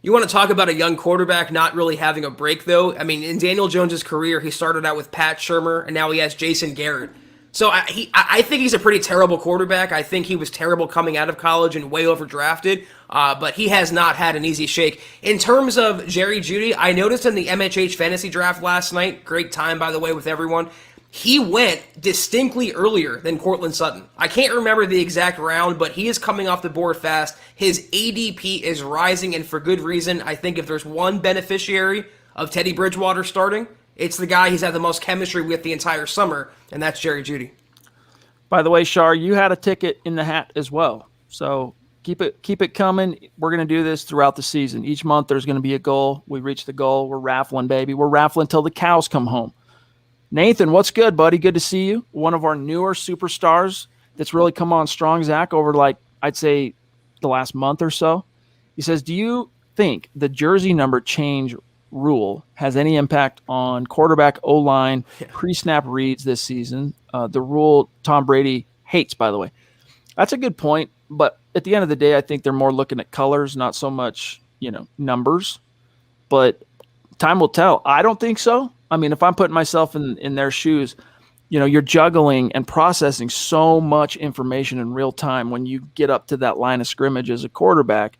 You want to talk about a young quarterback not really having a break though? I mean, in Daniel Jones' career, he started out with Pat Shurmur, and now he has Jason Garrett. So I think he's a pretty terrible quarterback. I think he was terrible coming out of college and way overdrafted, but he has not had an easy shake. In terms of Jerry Jeudy, I noticed in the MHH fantasy draft last night, great time, by the way, with everyone, he went distinctly earlier than Courtland Sutton. I can't remember the exact round, but he is coming off the board fast. His ADP is rising, and for good reason. I think if there's one beneficiary of Teddy Bridgewater starting, it's the guy he's had the most chemistry with the entire summer, and that's Jerry Jeudy. By the way, Shar, you had a ticket in the hat as well. So keep it coming. We're going to do this throughout the season. Each month there's going to be a goal. We reach the goal. We're raffling, baby. We're raffling until the cows come home. Nathan, what's good, buddy? Good to see you. One of our newer superstars that's really come on strong, Zach, over I'd say the last month or so. He says, do you think the jersey number change rule has any impact on quarterback O-line pre-snap reads this season? The rule Tom Brady hates, by the way. That's a good point, but at the end of the day, I think they're more looking at colors, not so much, numbers. But time will tell. I don't think so. I mean, if I'm putting myself in their shoes, you're juggling and processing so much information in real time when you get up to that line of scrimmage as a quarterback.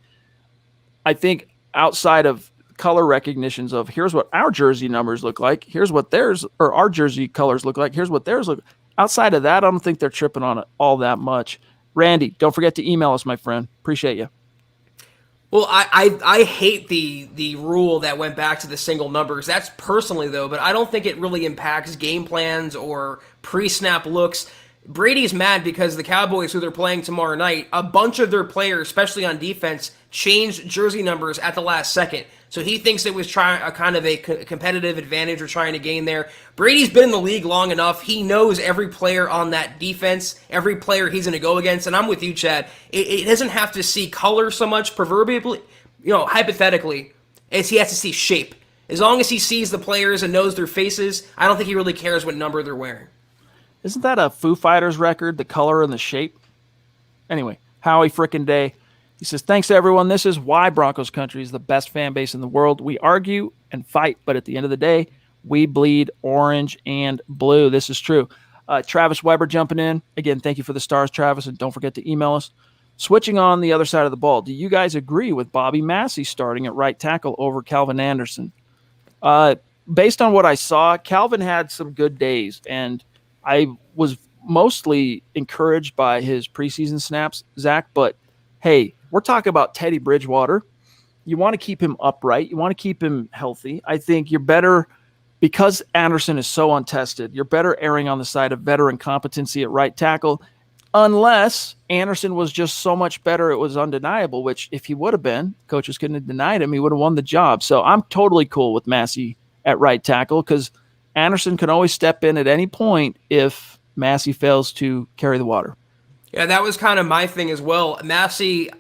I think outside of color recognitions of here's what our jersey numbers look like, here's what theirs, or our jersey colors look like, here's what theirs look like. Outside of that, I don't think they're tripping on it all that much. Randy, don't forget to email us, my friend. Appreciate you. Well, I hate the rule that went back to the single numbers. That's personally, though, but I don't think it really impacts game plans or pre-snap looks. Brady's mad because the Cowboys, who they're playing tomorrow night, a bunch of their players, especially on defense, changed jersey numbers at the last second. So he thinks it was trying a kind of a competitive advantage or trying to gain there. Brady's been in the league long enough. He knows every player on that defense, every player he's going to go against. And I'm with you, Chad. It doesn't have to see color so much, proverbially, hypothetically, as he has to see shape. As long as he sees the players and knows their faces, I don't think he really cares what number they're wearing. Isn't that a Foo Fighters record, the color and the shape? Anyway, Howie frickin' Day. He says, thanks to everyone. This is why Broncos country is the best fan base in the world. We argue and fight, but at the end of the day, we bleed orange and blue. This is true. Travis Weber jumping in. Again, thank you for the stars, Travis, and don't forget to email us. Switching on the other side of the ball, do you guys agree with Bobby Massey starting at right tackle over Calvin Anderson? based on what I saw, Calvin had some good days, and I was mostly encouraged by his preseason snaps, Zach. But hey, we're talking about Teddy Bridgewater. You want to keep him upright. You want to keep him healthy. I think you're better because Anderson is so untested. You're better erring on the side of veteran competency at right tackle, unless Anderson was just so much better it was undeniable, which if he would have been, coaches couldn't have denied him. He would have won the job. So I'm totally cool with Massey at right tackle because Anderson can always step in at any point if Massey fails to carry the water. Yeah, that was kind of my thing as well. Massey,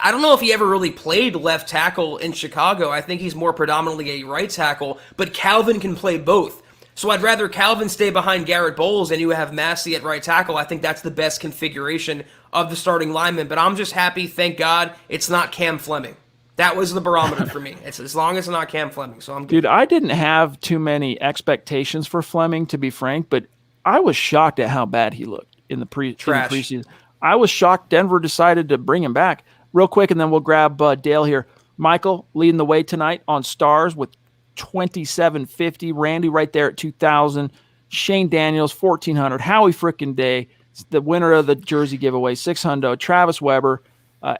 I don't know if he ever really played left tackle in Chicago. I think he's more predominantly a right tackle, but Calvin can play both. So I'd rather Calvin stay behind Garrett Bowles and you have Massey at right tackle. I think that's the best configuration of the starting lineman. But I'm just happy, thank God, it's not Cam Fleming. That was the barometer for me. It's as long as it's not Cam Fleming. So I'm good. Dude, I didn't have too many expectations for Fleming, to be frank, but I was shocked at how bad he looked in the preseason. I was shocked Denver decided to bring him back. Real quick, and then we'll grab Dale here. Michael leading the way tonight on stars with 2,750. Randy right there at 2,000. Shane Daniels, 1,400. Howie frickin' Day, the winner of the jersey giveaway, 600. Travis Weber,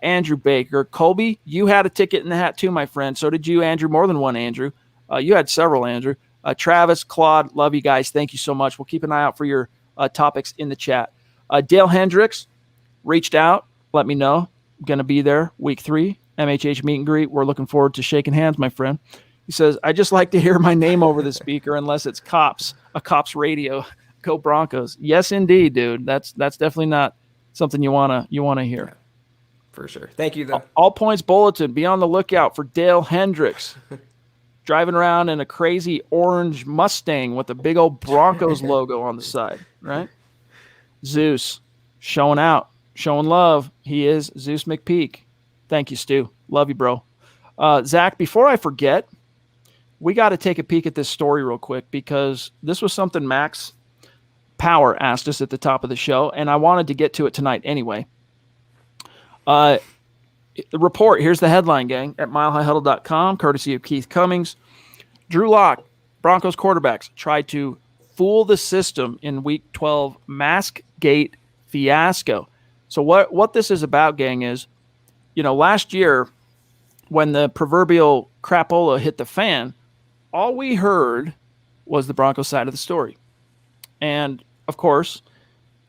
Andrew Baker. Colby, you had a ticket in the hat too, my friend. So did you, Andrew. More than one, Andrew. You had several, Andrew. Travis, Claude, love you guys. Thank you so much. We'll keep an eye out for your topics in the chat. Dale Hendricks reached out. Let me know. Going to be there week 3, MHH meet and greet. We're looking forward to shaking hands, my friend. He says, I just like to hear my name over the speaker unless it's a cops radio. Go Broncos. Yes, indeed, dude. That's definitely not something you want to hear. Yeah, for sure. Thank you, though. All Points Bulletin. Be on the lookout for Dale Hendricks driving around in a crazy orange Mustang with a big old Broncos logo on the side, right? Zeus showing out. Showing love. He is Zeus McPeak. Thank you, Stu. Love you, bro. Zach, before I forget, we got to take a peek at this story real quick because this was something Max Power asked us at the top of the show, and I wanted to get to it tonight anyway. The report, here's the headline, gang, at milehighhuddle.com, courtesy of Keith Cummings. Drew Lock, Broncos quarterbacks, tried to fool the system in Week 12 mask gate fiasco. So what this is about, gang, is, last year when the proverbial crapola hit the fan, all we heard was the Broncos side of the story. And, of course,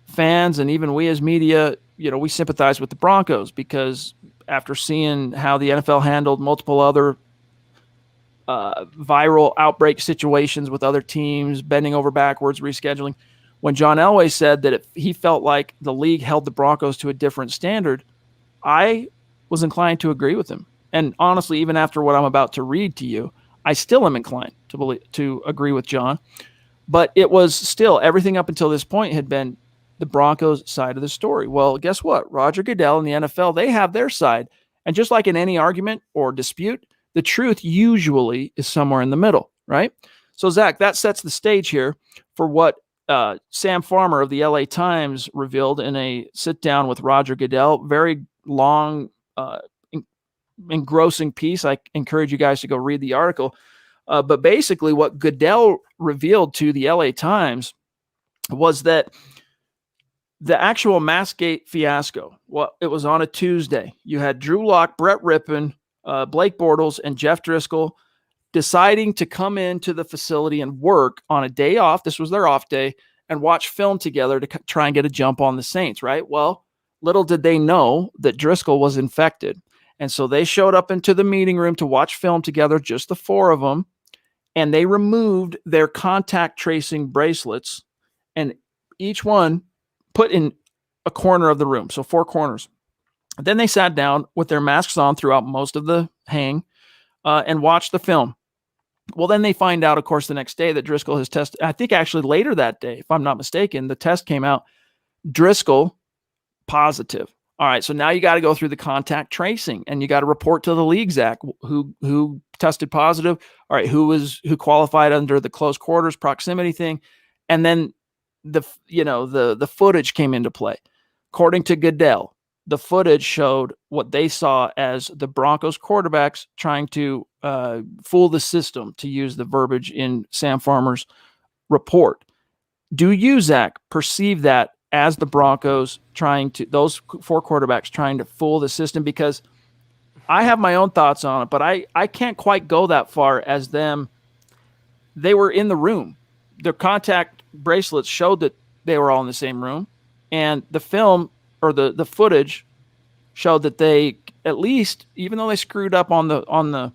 fans and even we as media, we sympathize with the Broncos because after seeing how the NFL handled multiple other viral outbreak situations with other teams, bending over backwards, rescheduling, when John Elway said that he felt like the league held the Broncos to a different standard, I was inclined to agree with him. And honestly, even after what I'm about to read to you, I still am inclined to agree with John. But it was still, everything up until this point had been the Broncos' side of the story. Well, guess what? Roger Goodell and the NFL, they have their side. And just like in any argument or dispute, the truth usually is somewhere in the middle, right? So, Zach, that sets the stage here for what Sam Farmer of the LA Times revealed in a sit-down with Roger Goodell. Very long, engrossing piece. I encourage you guys to go read the article. But basically what Goodell revealed to the LA Times was that the actual Maskgate fiasco, it was on a Tuesday. You had Drew Lock, Brett Rippon, Blake Bortles, and Jeff Driscoll deciding to come into the facility and work on a day off. This was their off day, and watch film together to try and get a jump on the Saints, right? Well, little did they know that Driscoll was infected. And so they showed up into the meeting room to watch film together, just the four of them, and they removed their contact tracing bracelets and each one put in a corner of the room. So 4 corners. Then they sat down with their masks on throughout most of the hang and watched the film. Well, then they find out, of course, the next day that Driscoll has tested. I think actually later that day, if I'm not mistaken, the test came out, Driscoll positive. All right, so now you got to go through the contact tracing and you got to report to the league, Zach, who tested positive. All right, who qualified under the close quarters proximity thing. And then the footage came into play. According to Goodell, the footage showed what they saw as the Broncos quarterbacks trying to fool the system, to use the verbiage in Sam Farmer's report. Do you, Zach, perceive that as the Broncos those 4 quarterbacks trying to fool the system? Because I have my own thoughts on it, but I can't quite go that far as them. They were in the room. Their contact bracelets showed that they were all in the same room, and the film or the footage showed that they, at least, even though they screwed up on the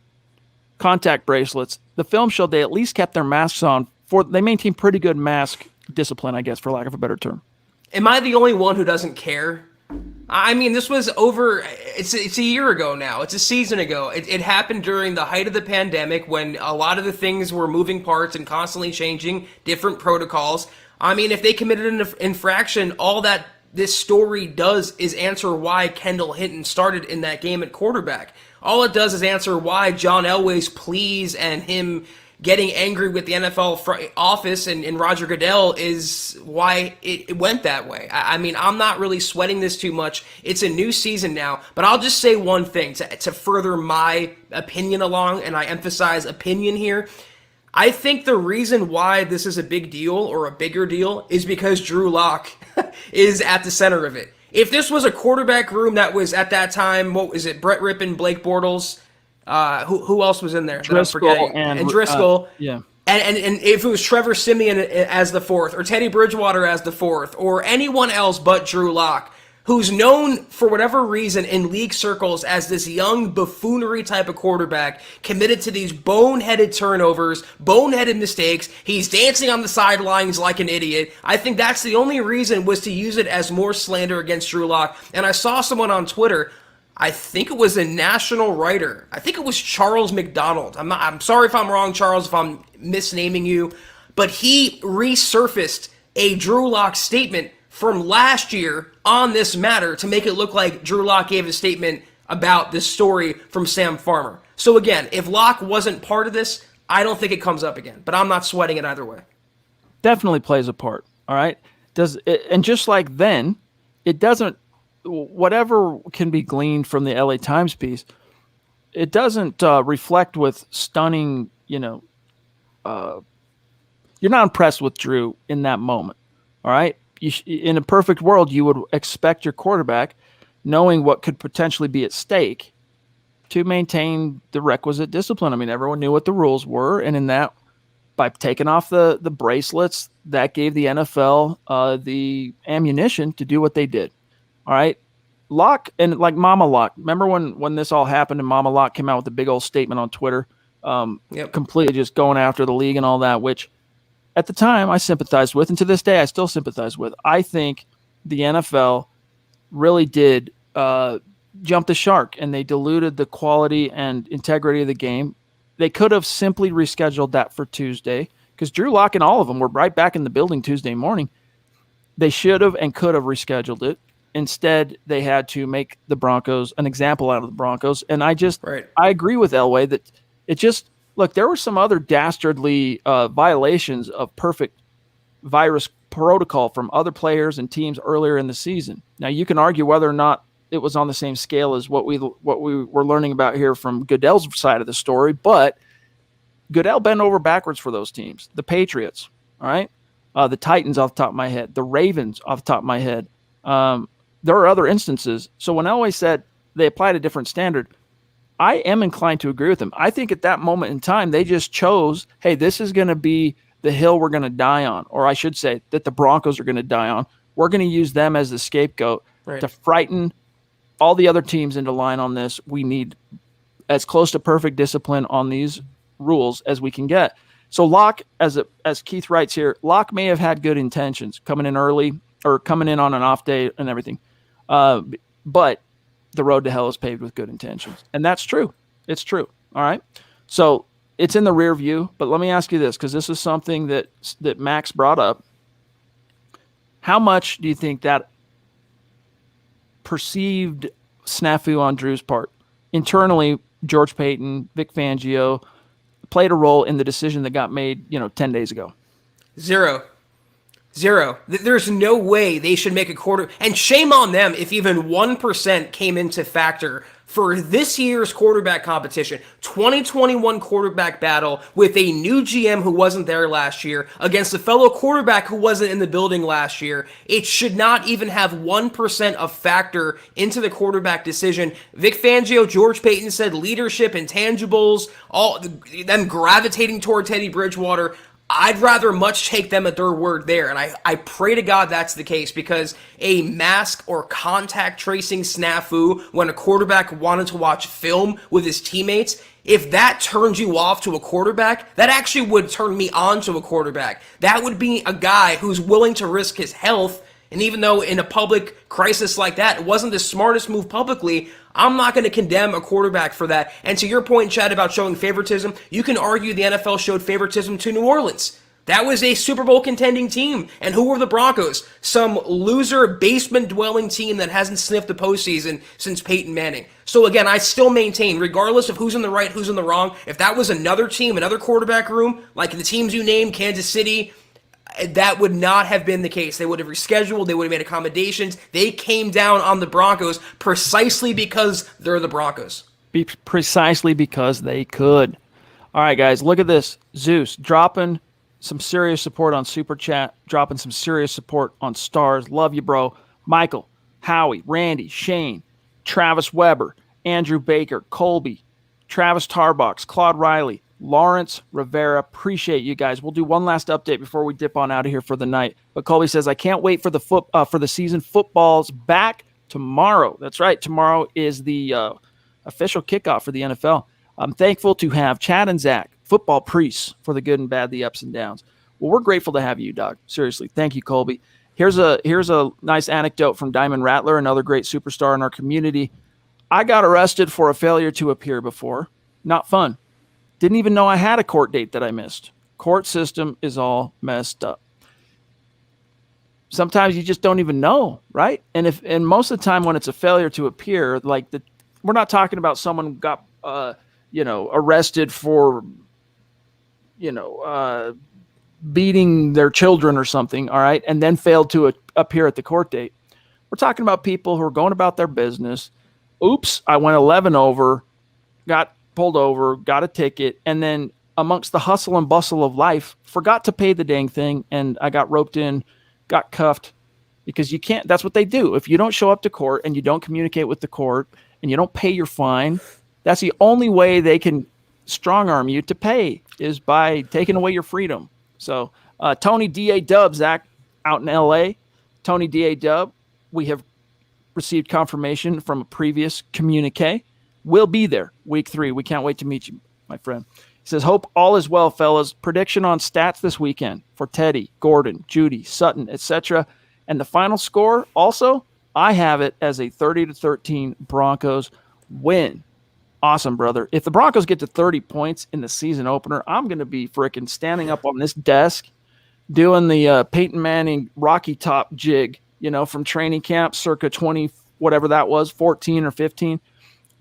contact bracelets, the film showed they at least kept their masks on. They maintained pretty good mask discipline, I guess, for lack of a better term. Am I the only one who doesn't care? I mean, this was over. It's a year ago now. It's a season ago. It happened during the height of the pandemic, when a lot of the things were moving parts and constantly changing, different protocols. I mean, if they committed an infraction, all that this story does is answer why Kendall Hinton started in that game at quarterback. All it does is answer why John Elway's pleas and him getting angry with the NFL office and Roger Goodell is why it went that way. I mean, I'm not really sweating this too much. It's a new season now, but I'll just say one thing to further my opinion along, and I emphasize opinion here. I think the reason why this is a big deal, or a bigger deal, is because Drew Lock is at the center of it. If this was a quarterback room that was at that time, what was it, Brett Rippon, Blake Bortles, who else was in there? Driscoll and Driscoll. Yeah. And if it was Trevor Siemian as the 4th, or Teddy Bridgewater as the 4th, or anyone else but Drew Lock, who's known for whatever reason in league circles as this young buffoonery type of quarterback, committed to these boneheaded turnovers, boneheaded mistakes. He's dancing on the sidelines like an idiot. I think that's the only reason, was to use it as more slander against Drew Lock. And I saw someone on Twitter, I think it was a national writer. I think it was Charles McDonald. I'm sorry if I'm wrong, Charles, if I'm misnaming you, but he resurfaced a Drew Lock statement from last year on this matter to make it look like Drew Lock gave a statement about this story from Sam Farmer. So again, if Lock wasn't part of this, I don't think it comes up again, but I'm not sweating it either way. Definitely plays a part. All right. And just like then, it doesn't, whatever can be gleaned from the LA Times piece, it doesn't reflect with stunning, you're not impressed with Drew in that moment. All right. In a perfect world, you would expect your quarterback, knowing what could potentially be at stake, to maintain the requisite discipline. I mean, everyone knew what the rules were, and in that, by taking off the bracelets, that gave the NFL the ammunition to do what they did. All right. Locke, and like Mama Locke, remember when this all happened and Mama Locke came out with a big old statement on Twitter, completely just going after the league and all that, which at the time I sympathized with, and to this day I still sympathize with. I think the NFL really did jump the shark, and they diluted the quality and integrity of the game. They could have simply rescheduled that for Tuesday, because Drew Lock and all of them were right back in the building Tuesday morning. They should have and could have rescheduled it. Instead, they had to make the Broncos an example out of the Broncos. And I agree with Elway that it just, look, there were some other dastardly violations of perfect virus protocol from other players and teams earlier in the season. Now, you can argue whether or not it was on the same scale as what we were learning about here from Goodell's side of the story, but Goodell bent over backwards for those teams. The Patriots, all right? The Titans off the top of my head. The Ravens off the top of my head. There are other instances. So when Elway said they applied a different standard, I am inclined to agree with him. I think at that moment in time, they just chose, hey, this is going to be the hill we're going to die on, or I should say that the Broncos are going to die on. We're going to use them as the scapegoat to frighten all the other teams into line on this. We need as close to perfect discipline on these rules as we can get. So Locke, as Keith writes here, Locke may have had good intentions coming in early or coming in on an off day and everything. But the road to hell is paved with good intentions. And that's true. It's true. All right. So it's in the rear view, but let me ask you this, because this is something that Max brought up. How much do you think that perceived snafu on Drew's part internally, George Payton, Vic Fangio, played a role in the decision that got made, 10 days ago? Zero. Zero. There's no way they should make a quarter. And shame on them if even 1% came into factor for this year's quarterback competition. 2021 quarterback battle with a new GM who wasn't there last year against a fellow quarterback who wasn't in the building last year. It should not even have 1% of factor into the quarterback decision. Vic Fangio, George Payton said leadership, intangibles, all them gravitating toward Teddy Bridgewater. I'd rather much take them at their word there. And I pray to God that's the case, because a mask or contact tracing snafu when a quarterback wanted to watch film with his teammates, if that turns you off to a quarterback, that actually would turn me on to a quarterback. That would be a guy who's willing to risk his health. And even though in a public crisis like that, it wasn't the smartest move publicly, I'm not going to condemn a quarterback for that. And to your point, Chad, about showing favoritism, you can argue the NFL showed favoritism to New Orleans. That was a Super Bowl contending team. And who were the Broncos? Some loser basement-dwelling team that hasn't sniffed the postseason since Peyton Manning. So again, I still maintain, regardless of who's in the right, who's in the wrong, if that was another team, another quarterback room, like the teams you named, Kansas City, that would not have been the case. They would have rescheduled. They would have made accommodations. They came down on the Broncos precisely because they're the Broncos. Precisely because they could. All right, guys, look at this. Zeus dropping some serious support on Super Chat, dropping some serious support on Stars. Love you, bro. Michael, Howie, Randy, Shane, Travis Weber, Andrew Baker, Colby, Travis Tarbox, Claude Riley, Lawrence Rivera. Appreciate you guys. We'll do one last update before we dip on out of here for the night. But Colby says, I can't wait for the season. Football's back tomorrow. That's right. Tomorrow is the official kickoff for the NFL. I'm thankful to have Chad and Zach, football priests, for the good and bad, the ups and downs. Well, we're grateful to have you, Doug. Seriously. Thank you, Colby. Here's a nice anecdote from Diamond Rattler, another great superstar in our community. I got arrested for a failure to appear before. Not fun. Didn't even know I had a court date that I missed. Court system is all messed up. Sometimes you just don't even know, right? And most of the time when it's a failure to appear, we're not talking about someone who got arrested for beating their children or something, all right, and then failed to appear at the court date. We're talking about people who are going about their business. Oops, I went 11 over, got pulled over, got a ticket, and then amongst the hustle and bustle of life, forgot to pay the dang thing, and I got roped in, got cuffed, because you can't. That's what they do. If you don't show up to court and you don't communicate with the court and you don't pay your fine, that's the only way they can strong arm you to pay, is by taking away your freedom. So Tony D.A. Dub, Zach, out in L.A., Tony D.A. Dub, we have received confirmation from a previous communique. We'll be there week 3. We can't wait to meet you, my friend. He says, hope all is well, fellas. Prediction on stats this weekend for Teddy, Gordon, Judy, Sutton, etc. And the final score, also, I have it as a 30-13 Broncos win. Awesome, brother. If the Broncos get to 30 points in the season opener, I'm going to be freaking standing up on this desk doing the Peyton Manning Rocky Top jig, from training camp circa 20, whatever that was, 14 or 15.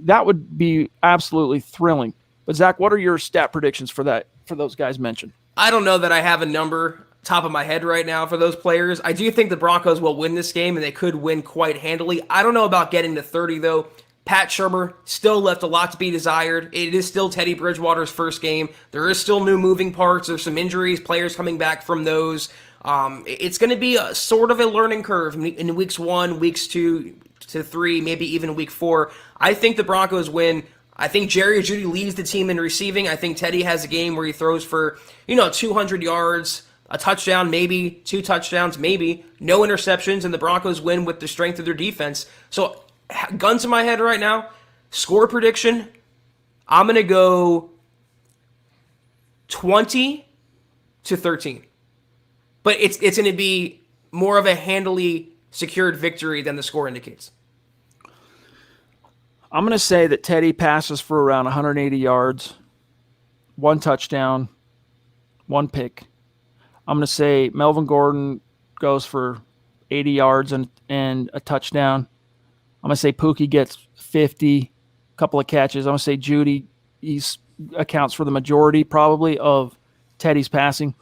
That would be absolutely thrilling. But Zach, what are your stat predictions for those guys mentioned? I don't know that I have a number top of my head right now for those players. I do think the Broncos will win this game, and they could win quite handily. I don't know about getting to 30, though. Pat Shurmur still left a lot to be desired. It is still Teddy Bridgewater's first game. There is still new moving parts. There's some injuries, players coming back from those. It's going to be a sort of a learning curve in weeks 1, weeks 2 to 3, maybe even week 4. I think the Broncos win. I think Jerry Jeudy leads the team in receiving. I think Teddy has a game where he throws for, 200 yards, a touchdown, maybe 2 touchdowns, maybe no interceptions, and the Broncos win with the strength of their defense. So, guns in my head right now, score prediction, I'm going to go 20-13. But it's going to be more of a handily secured victory than the score indicates. I'm going to say that Teddy passes for around 180 yards, 1 touchdown, 1 pick. I'm going to say Melvin Gordon goes for 80 yards and a touchdown. I'm going to say Pookie gets 50, a couple of catches. I'm going to say Judy accounts for the majority probably of Teddy's passing.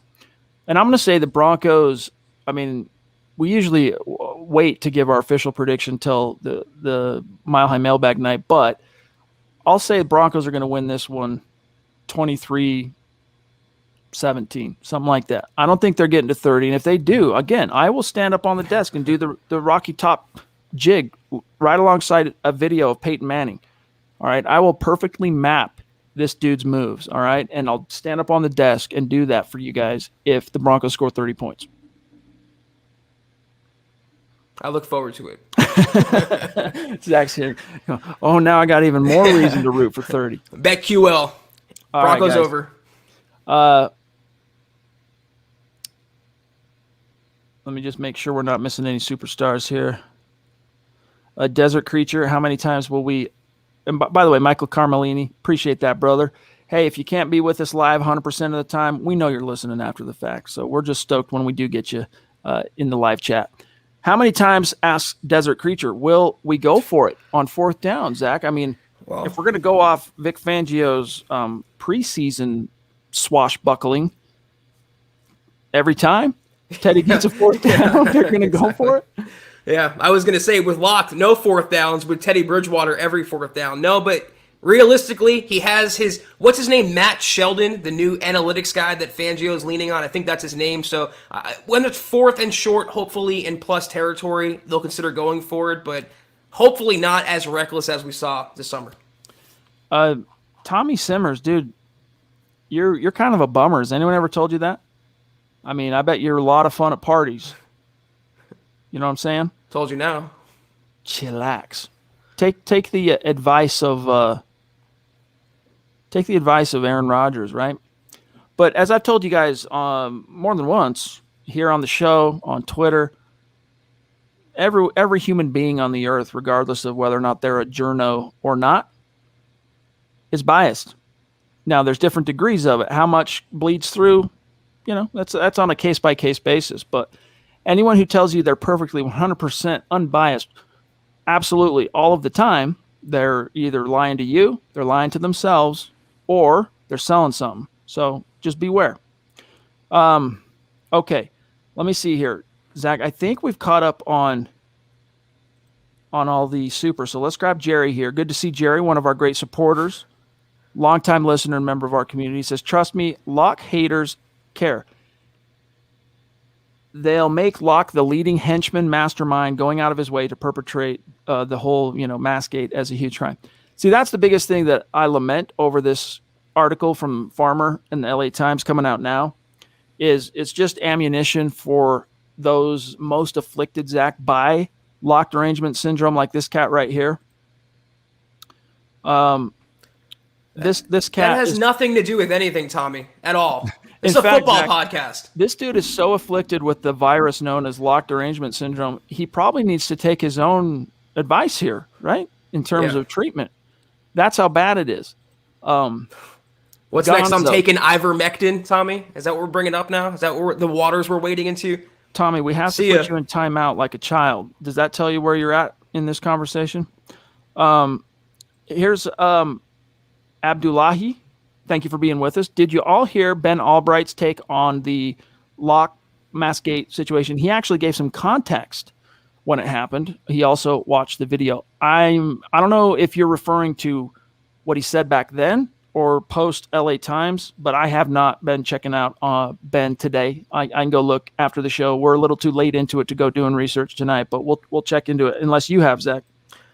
And I'm going to say the Broncos I mean, we usually wait to give our official prediction till the Mile High Mailbag night, but I'll say the Broncos are going to win this one 23-17, something like that. I don't think they're getting to 30. And if they do, again, I will stand up on the desk and do the Rocky Top jig right alongside a video of Peyton Manning. All right. I will perfectly map this dude's moves. All right. And I'll stand up on the desk and do that for you guys if the Broncos score 30 points. I look forward to it. Zach's here. Oh, now I got even more reason to root for 30. BetQL. Broncos over. Let me just make sure we're not missing any superstars here. A Desert Creature, how many times will we... And by the way, Michael Carmelini, appreciate that, brother. Hey, if you can't be with us live 100% of the time, we know you're listening after the fact. So we're just stoked when we do get you in the live chat. How many times, asks Desert Creature, will we go for it on fourth down, Zach? I mean, if we're going to go off Vic Fangio's preseason swashbuckling, every time Teddy gets a fourth down, they're going to go for it? Yeah, I was going to say with Locke, no fourth downs. With Teddy Bridgewater, every fourth down. No, but realistically, he has his, what's his name? Matt Sheldon, the new analytics guy that Fangio's leaning on. I think that's his name. So when it's fourth and short, hopefully in plus territory, they'll consider going for it, but hopefully not as reckless as we saw this summer. Tommy Simmers, dude, you're kind of a bummer. Has anyone ever told you that? I mean, I bet you're a lot of fun at parties. You know what I'm saying? Told you now. Chillax. Take the advice of Aaron Rodgers, right? But as I've told you guys more than once here on the show, on Twitter, every human being on the earth, regardless of whether or not they're a journo or not, is biased. Now, there's different degrees of it. How much bleeds through, that's on a case-by-case basis. But anyone who tells you they're perfectly 100% unbiased, absolutely all of the time, they're either lying to you, they're lying to themselves, or they're selling something. So just beware. Okay, let me see here. Zach, I think we've caught up on all the super. So let's grab Jerry here. Good to see Jerry, one of our great supporters, longtime listener and member of our community. He says, trust me, Locke haters care. They'll make Locke the leading henchman mastermind going out of his way to perpetrate the whole, Massgate as a huge crime. See, that's the biggest thing that I lament over this article from Farmer in the LA Times coming out now is it's just ammunition for those most afflicted, Zach, by Locke derangement syndrome, like this cat right here. This cat that has nothing to do with anything, Tommy, at all. It's a football Zach, podcast. This dude is so afflicted with the virus known as Locke derangement syndrome, he probably needs to take his own advice here, right? In terms of treatment. That's how bad it is. What's next? I'm taking ivermectin, Tommy. Is that what we're bringing up now? Is that what the waters we're wading into? Tommy, we have to put you in timeout like a child. Does that tell you where you're at in this conversation? Here's Abdullahi. Thank you for being with us. Did you all hear Ben Albright's take on the Locke Massgate situation? He actually gave some context when it happened. He also watched the video. I don't know if you're referring to what he said back then or post LA Times, but I have not been checking out Ben today. I can go look after the show. We're a little too late into it to go doing research tonight, but we'll check into it unless you have, Zach.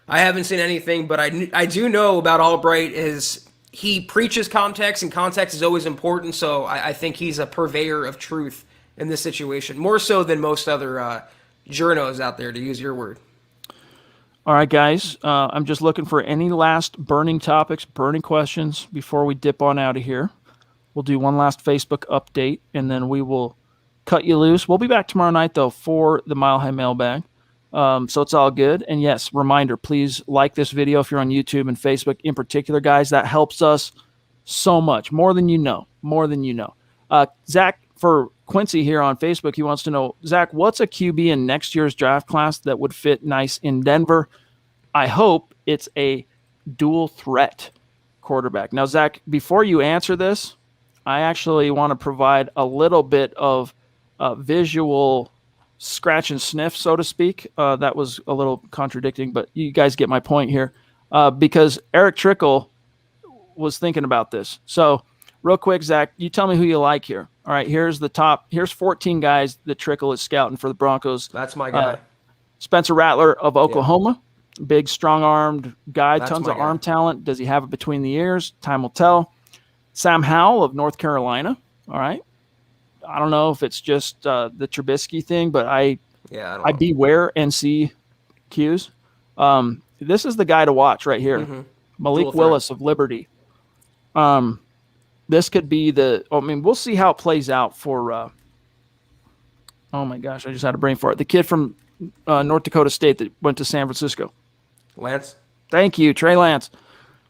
I haven't seen anything, but I do know about Albright is he preaches context, and context is always important. So I think he's a purveyor of truth in this situation, more so than most other journos out there, to use your word. All right, guys. I'm just looking for any last burning topics, burning questions before we dip on out of here. We'll do one last Facebook update, and then we will cut you loose. We'll be back tomorrow night, though, for the Mile High Mailbag. So it's all good. And yes, reminder, please like this video if you're on YouTube and Facebook in particular, guys. That helps us so much, more than you know. Zach, for Quincy here on Facebook, he wants to know, Zach, what's a QB in next year's draft class that would fit nice in Denver? I hope it's a dual threat quarterback. Now, Zach, before you answer this, I actually want to provide a little bit of visual scratch and sniff, so to speak. That was a little contradicting, but you guys get my point here. Because Eric Trickle was thinking about this. So real quick, Zach, you tell me who you like here. All right, here's 14 guys that Trickle is scouting for the Broncos. That's my guy. Spencer Rattler of Oklahoma, big, strong-armed guy, tons of arm talent. Does he have it between the ears? Time will tell. Sam Howell of North Carolina. All right. I don't know if it's just the Trubisky thing, but I beware NC cues. This is the guy to watch right here. Mm-hmm. Malik Willis of Liberty. This could be we'll see how it plays out for oh my gosh, I just had a brain fart. The kid from North Dakota State that went to San Francisco. Lance. Thank you, Trey Lance.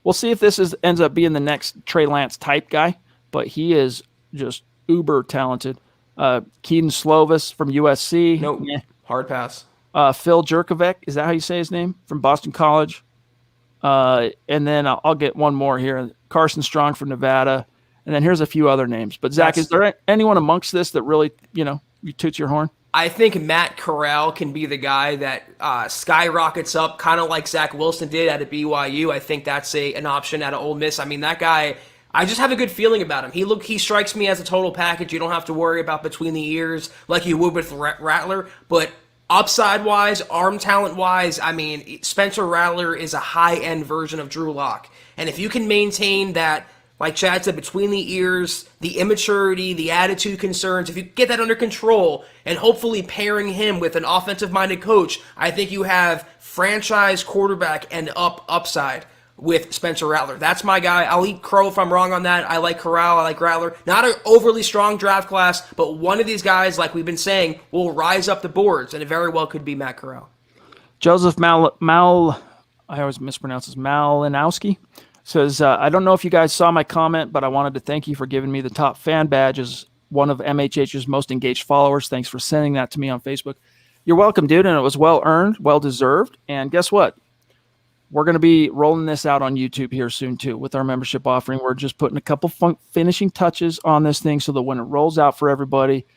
We'll see if this ends up being the next Trey Lance type guy, but he is just uber talented. Keaton Slovis from USC. Nope. Hard pass. Phil Jurkovec, is that how you say his name? From Boston College. And then I'll get one more here. Carson Strong from Nevada. And then here's a few other names. But Zach, is there anyone amongst this that really, you toots your horn? I think Matt Corral can be the guy that skyrockets up, kind of like Zach Wilson did at BYU. I think that's an option at Ole Miss. I mean, that guy, I just have a good feeling about him. He strikes me as a total package. You don't have to worry about between the ears like you would with Rattler. But upside-wise, arm talent-wise, I mean, Spencer Rattler is a high-end version of Drew Lock. And if you can maintain that, like Chad said, between the ears, the immaturity, the attitude concerns, if you get that under control and hopefully pairing him with an offensive-minded coach, I think you have franchise quarterback and upside with Spencer Rattler. That's my guy. I'll eat crow if I'm wrong on that. I like Corral. I like Rattler. Not an overly strong draft class, but one of these guys, like we've been saying, will rise up the boards, and it very well could be Matt Corral. Joseph I always mispronounce his Malinowski. Says, I don't know if you guys saw my comment, but I wanted to thank you for giving me the top fan badge as one of MHH's most engaged followers. Thanks for sending that to me on Facebook. You're welcome, dude, and it was well-earned, well-deserved. And guess what? We're going to be rolling this out on YouTube here soon, too, with our membership offering. We're just putting a couple finishing touches on this thing so that when it rolls out for everybody,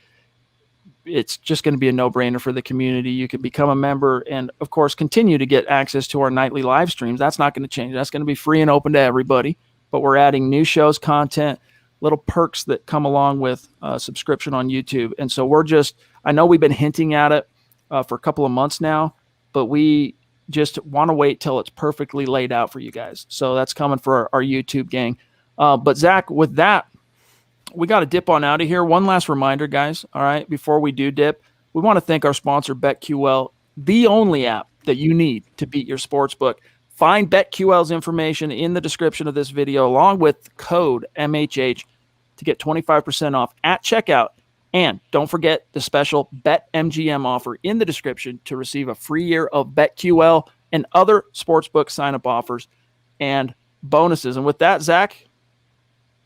it's just going to be a no-brainer for the community. You can become a member and, of course, continue to get access to our nightly live streams. That's not going to change. That's going to be free and open to everybody. But we're adding new shows, content, little perks that come along with subscription on YouTube. And so I know we've been hinting at it for a couple of months now, but we just want to wait till it's perfectly laid out for you guys. So that's coming for our YouTube gang. But, Zach, with that, we got to dip on out of here. One last reminder, guys. All right, before we do dip, we want to thank our sponsor, BetQL, the only app that you need to beat your sportsbook. Find BetQL's information in the description of this video, along with code MHH to get 25% off at checkout. And don't forget the special BetMGM offer in the description to receive a free year of BetQL and other sportsbook sign-up offers and bonuses. And with that, Zach,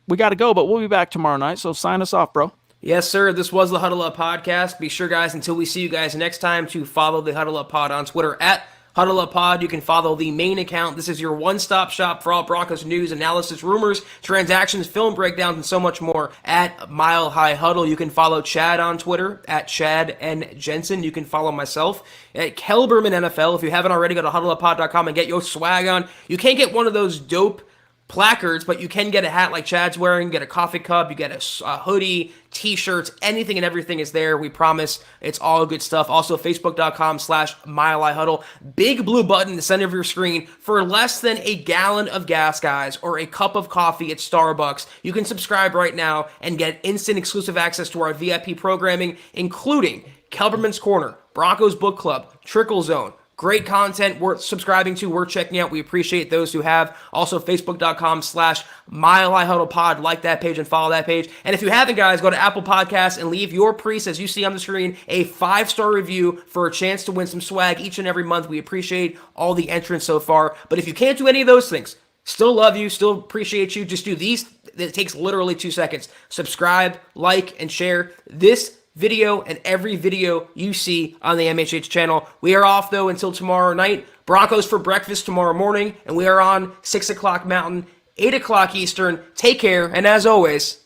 we got to go, but we'll be back tomorrow night, so sign us off, bro. Yes, sir. This was the Huddle Up Podcast. Be sure, guys, until we see you guys next time, to follow the Huddle Up Pod on Twitter at Huddle Up Pod. You can follow the main account. This is your one-stop shop for all Broncos news, analysis, rumors, transactions, film breakdowns, and so much more at Mile High Huddle. You can follow Chad on Twitter at Chad and Jensen. You can follow myself at Kelberman NFL. If you haven't already, go to huddleuppod.com and get your swag on. You can't get one of those dope placards, but you can get a hat like Chad's wearing, get a coffee cup, you get a hoodie, t-shirts, anything and everything is there. We promise it's all good stuff. Also, facebook.com/milehighhuddle. Big blue button in the center of your screen. For less than a gallon of gas, guys, or a cup of coffee at Starbucks, you can subscribe right now and get instant exclusive access to our VIP programming, including Kelberman's Corner, Broncos Book Club, Trickle Zone. Great content worth subscribing to, worth checking out. We appreciate those who have. Also, facebook.com/milehighhuddlepod. Like that page and follow that page. And if you haven't, guys, go to Apple Podcasts and leave your priest, as you see on the screen, a 5-star review for a chance to win some swag each and every month. We appreciate all the entrants so far. But if you can't do any of those things, still love you, still appreciate you. Just do these. It takes literally 2 seconds. Subscribe, like, and share this video and every video you see on the MHH channel. We are off, though, until tomorrow night. Broncos for breakfast tomorrow morning, and we are on 6 o'clock Mountain, 8 o'clock Eastern. Take care, and as always,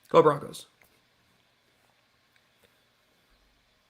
go Broncos.